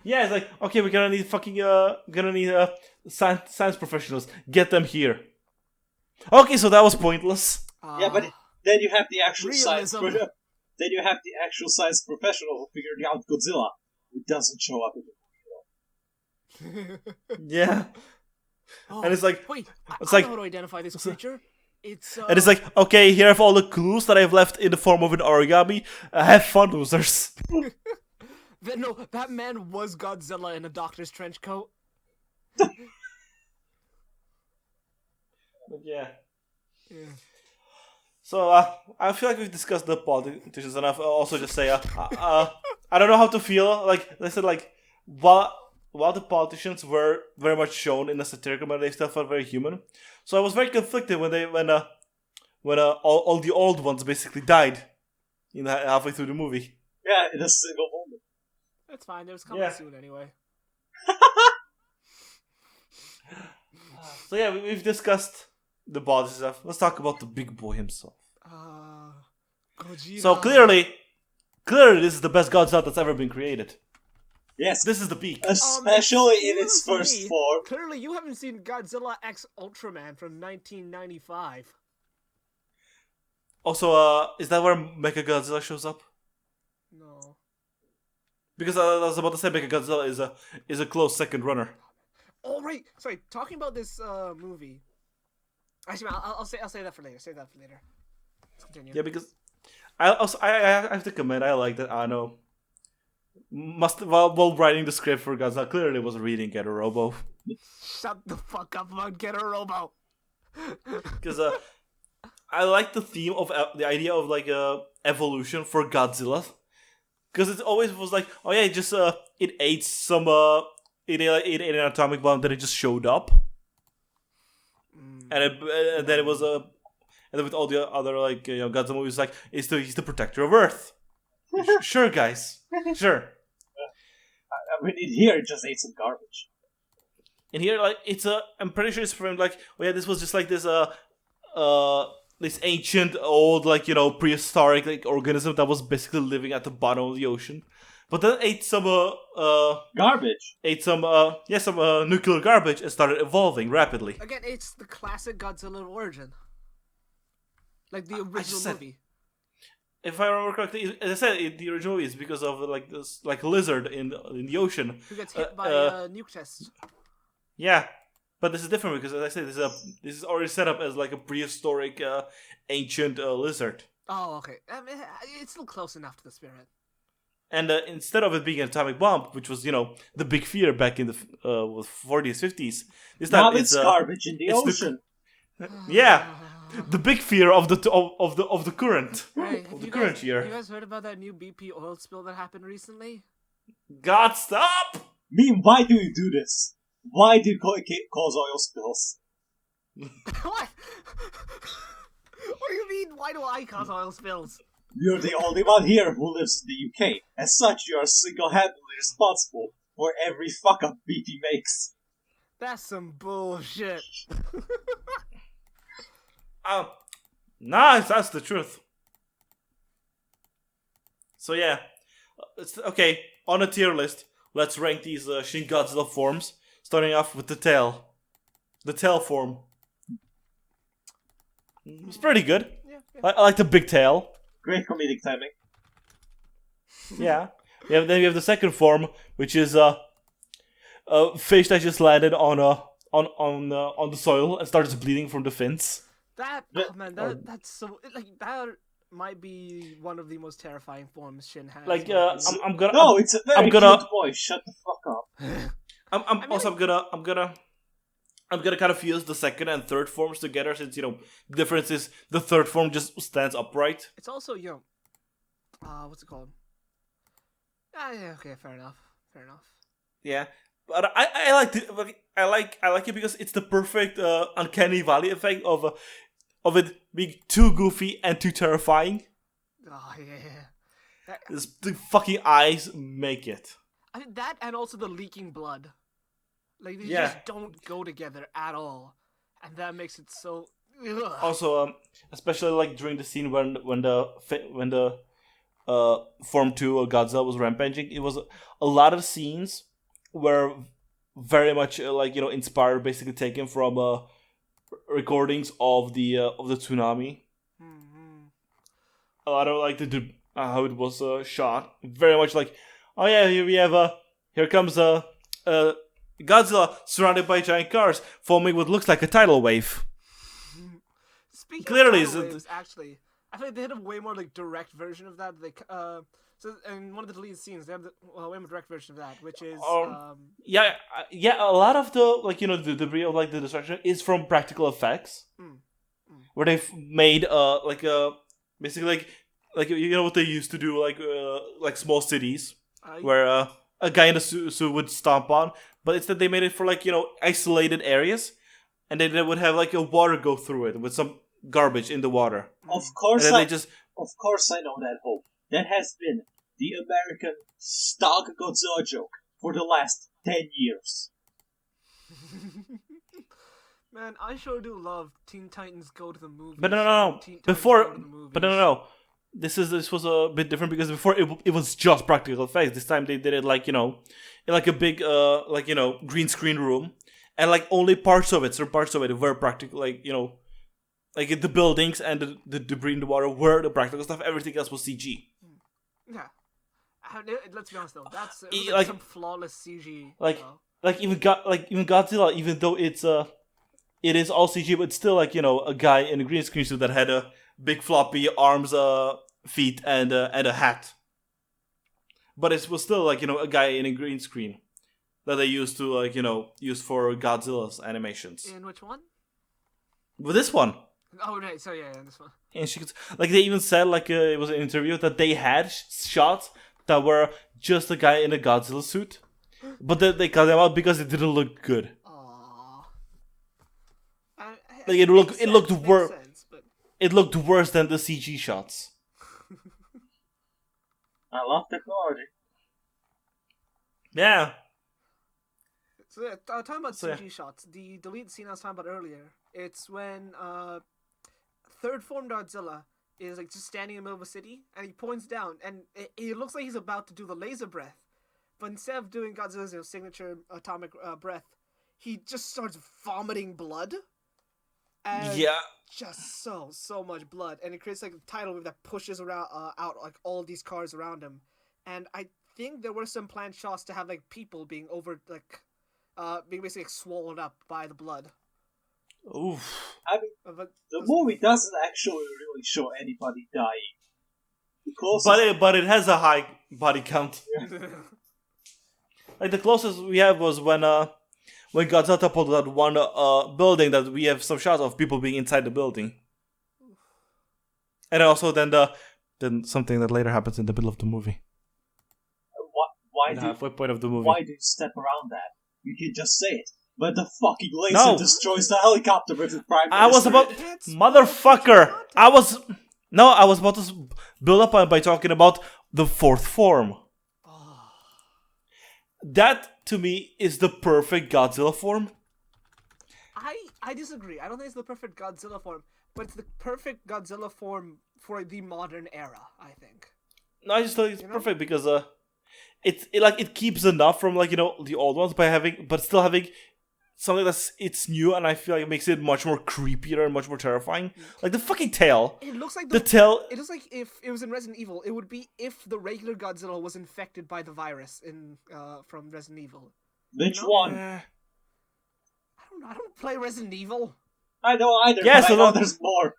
Yeah, it's like, okay, we're gonna need fucking science professionals. Get them here. Okay, so that was pointless. Yeah, but then you have the actual Realism. then you have the actual science professional who figured out Godzilla, who doesn't show up in the movie. Yeah. And it's like, wait, it's I like- know how to identify this creature. It's and it's like, okay, here I have all the clues that I've left in the form of an origami. Have fun, losers. no, that man was Godzilla in a doctor's trench coat. But yeah. So I feel like we've discussed the politicians enough. I'll also just say I don't know how to feel. Like I said, like while the politicians were very much shown in a satirical manner, they still felt very human. So I was very conflicted when all the old ones basically died, halfway through the movie. Yeah, in a single moment. That's fine. It was coming Yeah. soon anyway. So yeah, we've discussed the body stuff. Let's talk about the big boy himself. Gojira. So clearly this is the best Godzilla that's ever been created. Yes, This is the peak. especially in its excuse first me. form. Clearly, you haven't seen Godzilla X Ultraman from 1995. Also, is that where Mechagodzilla shows up? No. Because I was about to say Mechagodzilla is a close second runner. Oh right. Sorry. Talking about this movie. Actually, I'll say that for later. Save that for later. Let's continue. Yeah, because I have to comment. I like that Anno while writing the script for Godzilla clearly was reading Get a Robo. Shut the fuck up about Get a Robo. Because I like the theme of the idea of like evolution for Godzilla. Because it always was like, oh yeah, it just it ate some it ate an atomic bomb that it just showed up, and then it was and then with all the other like Godzilla movies, like he's the protector of Earth. Sure, guys, sure. I mean, in here, it just ate some garbage. And here, like it's I'm pretty sure it's framed like, oh yeah, this was just like this this ancient old like prehistoric like organism that was basically living at the bottom of the ocean, but then ate some Garbage. ate some nuclear garbage and started evolving rapidly. Again, it's the classic Godzilla origin. Like the original just said- movie. If I remember correctly, as I said, the original movie is because of like this like lizard in the ocean. Who gets hit by a nuke test. Yeah, but this is different because, as I said, this is already set up as like a prehistoric, ancient lizard. Oh, okay. I mean, it's still close enough to the spirit. And instead of it being an atomic bomb, which was the big fear back in the 40s, 50s, this Now time it's garbage in the it's the- ocean. Yeah, the big fear of the current Hey, of the current year. You guys heard about that new BP oil spill that happened recently? God, stop! Why do you do this? Why do you cause oil spills? What? What do you mean? Why do I cause oil spills? You're the only one here who lives in the UK. As such, you are single-handedly responsible for every fuck-up BP makes. That's some bullshit. Nice, that's the truth. So yeah, it's okay. On a tier list, let's rank these Shin Godzilla forms. Starting off with the tail. The tail form. It's pretty good. Yeah. I like the big tail. Great comedic timing. Yeah. Then we have the second form, which is a fish that just landed on the soil and starts bleeding from the fins. That's so that might be one of the most terrifying forms Shin has. Like in my opinion. I'm gonna. No, it's a very cute boy. Shut the fuck up. I'm gonna kind of use the second and third forms together since the difference is the third form just stands upright. It's also what's it called? Yeah, okay, fair enough. Yeah, But I like I like it because it's the perfect uncanny valley effect of it being too goofy and too terrifying. Oh yeah. The fucking eyes make it. I mean, that and also the leaking blood. Like they Yeah. just don't go together at all, and that makes it so. Ugh. Also, especially like during the scene when the Form 2 Godzilla was rampaging, it was a lot of scenes were very much inspired, basically taken from recordings of the tsunami. Mm-hmm. A lot of like the how it was shot, very much like, oh yeah, here we have here comes Godzilla surrounded by giant cars, forming what looks like a tidal wave. Speaking Clearly, of tidal waves, actually, I feel like they had a way more like direct version of that. So in one of the deleted scenes, they have the way more direct version of that, which is yeah. A lot of the the debris of like the destruction is from practical effects, where they've made basically like what they used to do like small cities where a guy in a suit would stomp on, but instead they made it for isolated areas, and then they would have like a water go through it with some garbage in the water. Of course, and then of course I know that hope. That has been the American stock Godzilla joke for the last 10 years. Man, I sure do love Teen Titans Go to the Movies. But no. This was a bit different because before it was just practical effects. This time they did it like in like a big green screen room, and like only parts of it were practical, like the buildings and the debris in the water were the practical stuff. Everything else was CG. Yeah. Let's be honest though, that's like some flawless CG. Even Godzilla, even though it is all CG, but it's still a guy in a green screen suit that had a big floppy arms, feet, and a hat. But it was still a guy in a green screen that they used to use for Godzilla's animations. In which one? With this one. Oh right, so yeah, this one. And she could, they even said it was an interview that they had shots that were just a guy in a Godzilla suit, but then they cut them out because it didn't look good. Aww. It looked worse. It looked worse than the CG shots. I love technology. Yeah. So talking about CG shots, the deleted scene I was talking about earlier, it's when third form Godzilla is just standing in the middle of a city, and he points down, and it looks like he's about to do the laser breath, but instead of doing Godzilla's signature atomic breath, he just starts vomiting blood. And yeah. Just so much blood, and it creates a tidal wave that pushes around out all these cars around him, and I think there were some planned shots to have people being being basically swallowed up by the blood. Oof. I mean, the movie doesn't actually really show anybody dying. But it has a high body count. Yeah. The closest we have was when Godzilla toppled that one building that we have some shots of people being inside the building. And also then something that later happens in the middle of the movie. Why the halfway point of the movie. Why do you step around that? You can just say it. But the fucking laser destroys the helicopter with the Prime Minister. I was about... Motherfucker! I was about to build up by talking about the fourth form. That, to me, is the perfect Godzilla form. I disagree. I don't think it's the perfect Godzilla form, but it's the perfect Godzilla form for the modern era, I think. No, I just think it's perfect because it keeps enough from the old ones but still having something it's new, and I feel like it makes it much more creepier and much more terrifying. Like the fucking tail. It looks like the tail. It looks like if it was in Resident Evil, it would be if the regular Godzilla was infected by the virus from Resident Evil. Which one? I don't play Resident Evil. I don't either. Yeah, but I know there's more.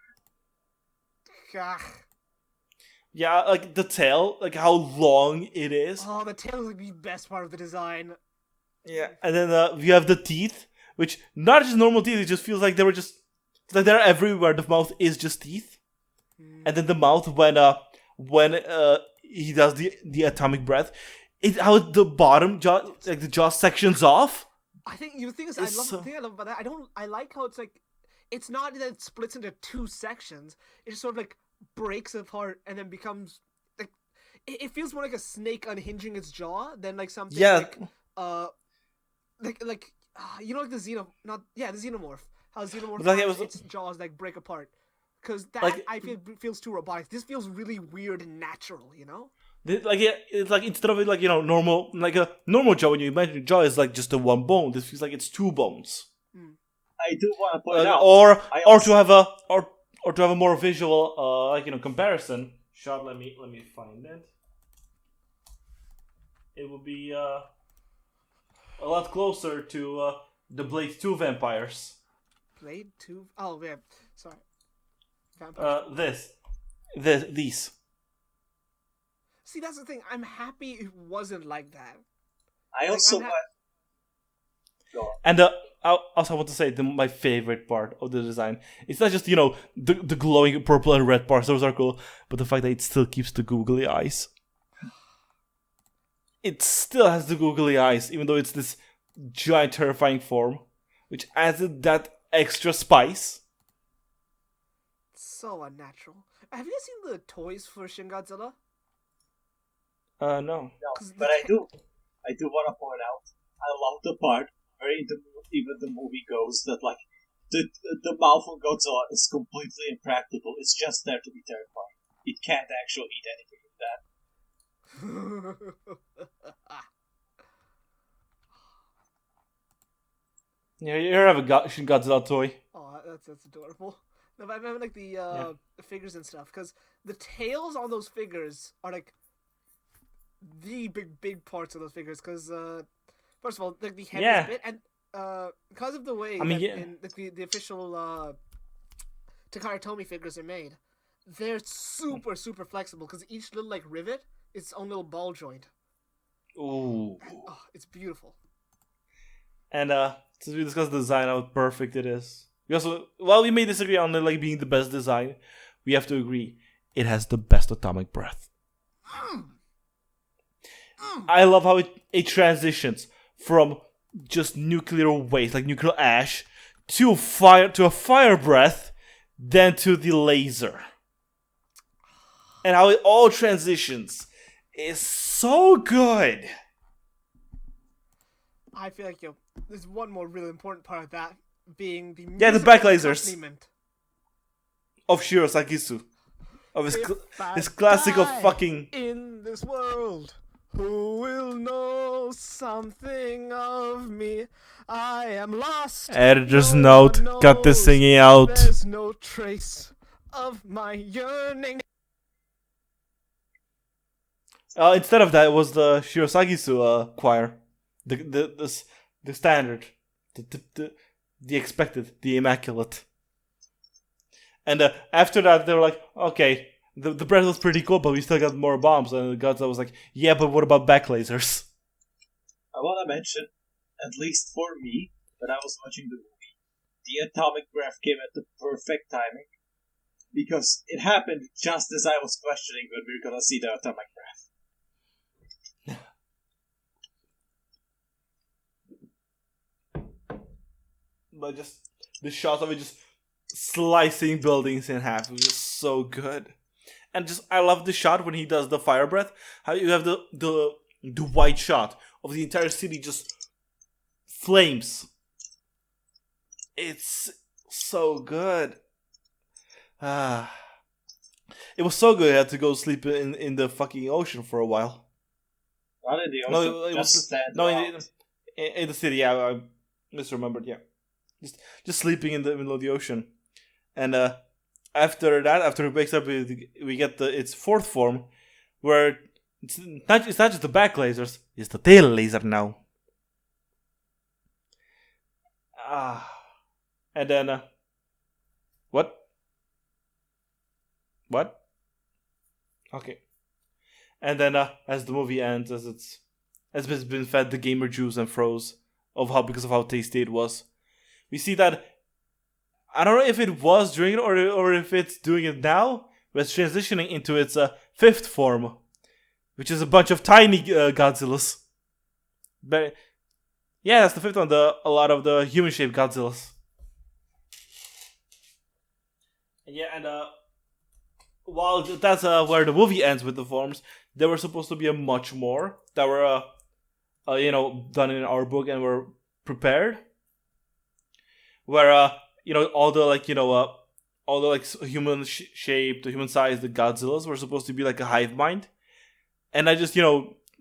Yeah, like the tail, like how long it is. Oh, the tail is the best part of the design. Yeah, and then you have the teeth, which not just normal teeth. It just feels like they're everywhere. The mouth is just teeth, and then the mouth when he does the atomic breath, how the bottom jaw, like the jaw sections off. I think the thing is, It's the thing I love about that. I like how it's like, it's not that it splits into two sections. It just sort of like breaks apart and then becomes like, it feels more like a snake unhinging its jaw than like something like you know, like the the xenomorph. How xenomorph Like its jaws like break apart. Because that like, I feel feels too robotic. This feels really weird and natural, you know? like it's like instead of it like normal like a normal jaw, when you imagine your jaw is like just the one bone, this feels like it's two bones. I do want to point out, or to have a more visual comparison shot. Let me find it. It would be a lot closer to the Blade 2 vampires. Blade 2? Oh, yeah. Sorry. Vampires. These. See, that's the thing. I'm happy it wasn't like that. I also want... And I also want to say my favorite part of the design. It's not just, the glowing purple and red parts. Those are cool. But the fact that it still keeps the googly eyes. It still has the googly eyes, even though it's this giant, terrifying form, which adds that extra spice. So unnatural. Have you guys seen the toys for Shin Godzilla? No. No, but I do want to point out, I love the part where even the movie goes that like the mouth of Godzilla is completely impractical. It's just there to be terrifying. It can't actually eat anything with that. Yeah, you have a Shin Godzilla toy. Oh, that's adorable. No, but I remember like the figures and stuff, because the tails on those figures are like the big parts of those figures. Because first of all, like the head is bit, and because of the way in the official Takara Tomy figures are made, they're super flexible. Because each little like rivet is its own little ball joint. Ooh. And, it's beautiful. And since we discussed the design, how perfect it is. We also, while we may disagree on it like being the best design, we have to agree it has the best atomic breath. I love how it transitions from just nuclear waste, like nuclear ash, to a fire breath, then to the laser. And how it all transitions is so good. I feel like there's one more really important part of that being the the back lasers of Shiro Sakisu, of his classic of fucking in this world. Who will know something of me? I am lost. Editor's note. Cut this singing out. There's no trace of my yearning. Instead of that, it was the Shirasagisu choir, the standard, the expected, the immaculate. And after that, they were like, okay, the breath was pretty cool, but we still got more bombs. And Godzilla was like, yeah, but what about back lasers? I want to mention, at least for me, when I was watching the movie, the atomic breath came at the perfect timing, because it happened just as I was questioning when we were gonna see the atomic breath. But just the shot of it just slicing buildings in half was just so good. And just I love the shot when he does the fire breath. How you have the wide shot of the entire city just flames. It's so good. It was so good I had to go sleep in the fucking ocean for a while. Not in the ocean. In the city. Yeah, I misremembered. Yeah, just sleeping in the middle of the ocean, and after it wakes up, we get its fourth form, where it's not just the back lasers, it's the tail laser now. And then what? Okay. And then as the movie ends, as it's been fed the gamer juice and froze because of how tasty it was, we see that I don't know if it was doing it or if it's doing it now, but it's transitioning into its fifth form, which is a bunch of tiny Godzillas. But yeah, that's the fifth one. A lot of the human-shaped Godzillas. Yeah, and while that's where the movie ends with the forms, there were supposed to be a much more that were done in our book and were prepared. Where all the human shaped, human sized the Godzillas were supposed to be like a hive mind, and I just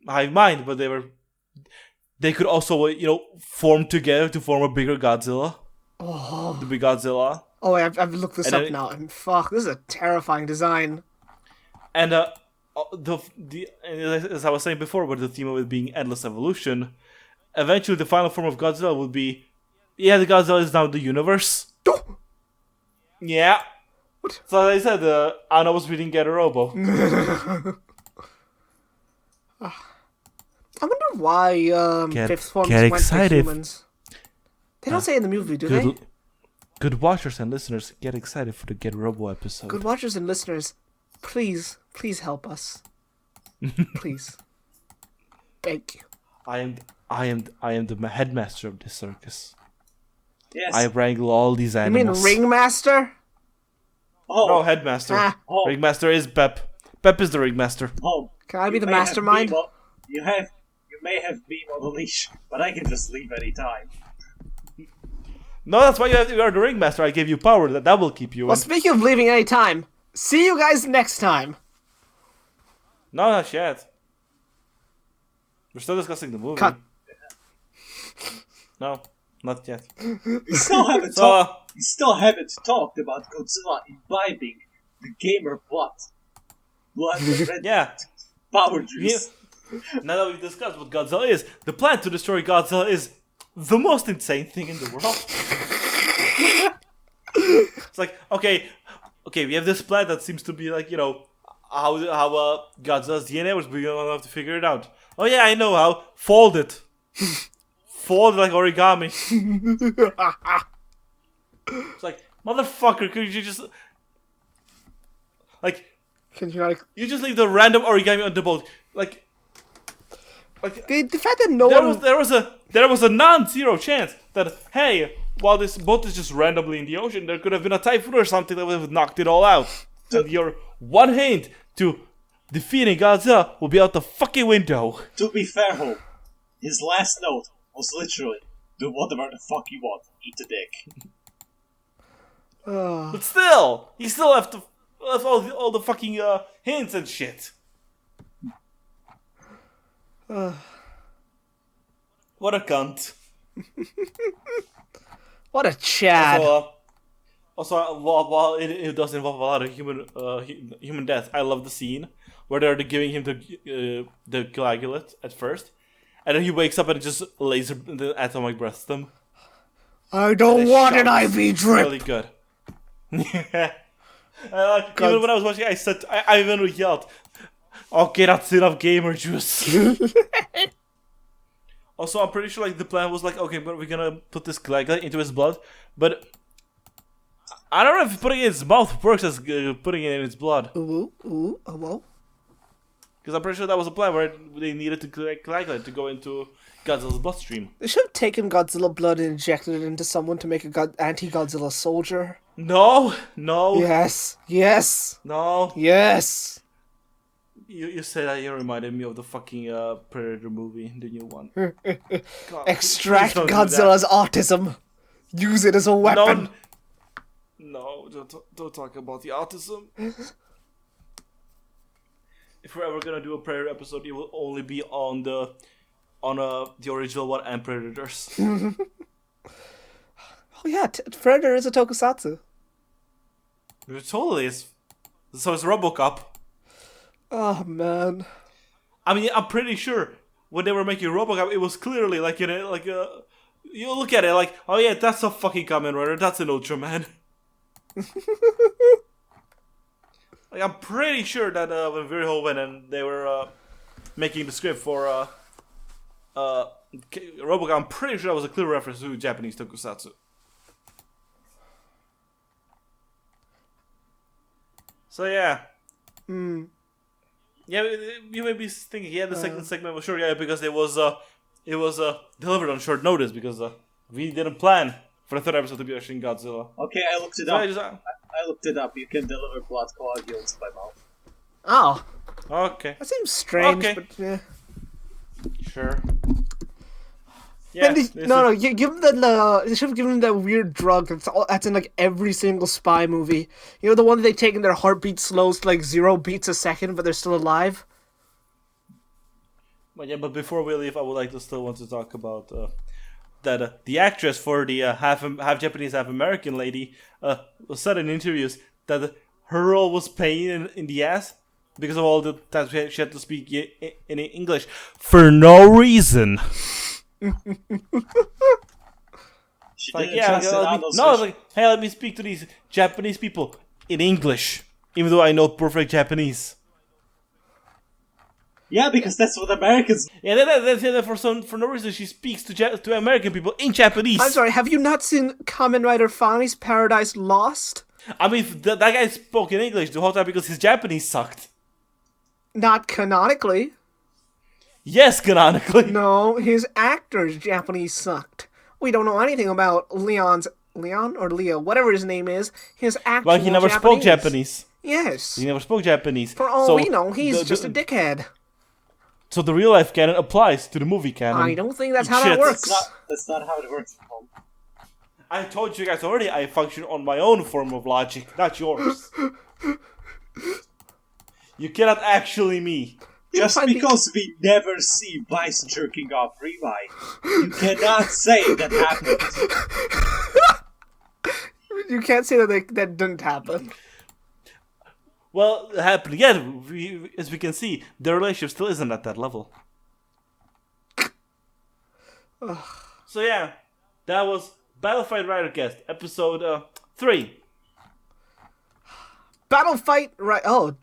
hive mind, but they could also form together to form a bigger Godzilla. Oh, the big Godzilla. Oh, I've looked this And up then- now, and fuck, this is a terrifying design. And as I was saying before, with the theme of it being endless evolution, eventually the final form of Godzilla would be, the Godzilla is now the universe. Yeah. What? So as I said, Anna was reading Get a Robo. I wonder why fifth forms get went excited. for humans. They don't say in the movie, do they? Good watchers and listeners, get excited for the Get a Robo episode. Good watchers and listeners, please help us. Please. Thank you. I am the headmaster of this circus. Yes. I wrangle all these You animals. mean Ringmaster? Oh, No, headmaster. Ah. oh, Ringmaster is Pep. Pep is the ringmaster. oh. Can I be the You may have mastermind? Beam you may have Beam on the leash, but I can just leave anytime. No, that's why you are the ringmaster. I gave you power. That will keep you Well, in. speaking of leaving any time, see you guys next time. No, not yet. We're still discussing the movie. Cut. No, not yet. We still haven't So, we still haven't talked about Godzilla imbibing the gamer blood. The red yeah. power juice. Now that we've discussed what Godzilla is, the plan to destroy Godzilla is the most insane thing in the world. It's like, okay, we have this plan that seems to be like, how Godzilla's DNA was. We're gonna have to figure it out. Oh yeah, I know how. Fold it. Fold it like origami. It's like, motherfucker, could you just Can you not... you just leave the random origami on the boat? Like The fact that no one... there was a non-zero chance that, hey, while this boat is just randomly in the ocean, there could have been a typhoon or something that would have knocked it all out. And your one hint to defeating Godzilla will be out the fucking window. To be fair, Hope, his last note was literally, do whatever the fuck you want, eat a dick. But still, he still left all the fucking hints and shit. What a cunt. What a Chad. Also, while it does involve a lot of human death, I love the scene where they're giving him the coagulate at first, and then he wakes up and just laser the atomic breaths them. I don't The want an shot is IV drip. Really good. Even when I was watching, I even yelled, "Okay, that's enough gamer juice." Also, I'm pretty sure the plan was okay, but we're gonna put this coagulate into his blood, but I don't know if putting it in his mouth works as putting it in his blood. Well. Because I'm pretty sure that was a plan where they needed to coagulate to go into Godzilla's bloodstream. They should have taken Godzilla blood and injected it into someone to make a anti-Godzilla soldier. No. Yes. No. Yes. You say that, you reminded me of the fucking Predator movie, the new one. God, Extract please don't do that. Godzilla's autism. Use it as a weapon. No, don't talk about the autism. If we're ever gonna do a Predator episode, it will only be on the original one and Predators. Oh yeah, Predator is a tokusatsu. It totally is. So is RoboCop. Oh man. I mean, I'm pretty sure when they were making RoboCop, it was clearly you look at it oh yeah, that's a fucking Kamen Rider, that's an Ultraman. I'm pretty sure that when Virho went and they were making the script for RoboCop, I'm pretty sure that was a clear reference to Japanese tokusatsu. So yeah. Yeah, Yeah, you may be thinking, the second segment was short, because it was delivered on short notice because we didn't plan for the third episode to be Shin Godzilla. Okay, I looked it up. I looked it up. You can deliver blood coagulants by mouth. Oh. Okay. That seems strange, Okay. but yeah. Sure. Yeah. You give them they should have given them that weird drug that's in like every single spy movie. You know, the one that they take and their heartbeat slows to like 0 beats a second, but they're still alive. But before we leave, I would like to still want to talk about that the actress for the half Japanese, half American lady said in interviews that her role was pain in the ass because of all the times she had to speak in English for no reason. Let me speak to these Japanese people in English, even though I know perfect Japanese. Yeah, because that's what Americans. Yeah, that for no reason she speaks to American people in Japanese. I'm sorry, have you not seen Kamen Rider Fani's Paradise Lost? I mean, that guy spoke in English the whole time because his Japanese sucked. Not canonically. Yes, canonically. No, his actor's Japanese sucked. We don't know anything about Leon or Leo, whatever his name is. His actual Well, he never spoke Japanese. Yes. He never spoke Japanese. For all we know, he's just a dickhead. So the real life canon applies to the movie canon. I don't think that's how that works. That's not how it works. I told you guys already I function on my own form of logic, not yours. You cannot actually me. Just because we never see Vice jerking off Revi, you cannot say that happened. You can't say that that didn't happen. Well, it happened again. As we can see, the relationship still isn't at that level. So yeah, that was Battlefight Ridercast, episode 3. Battlefight, right? Oh.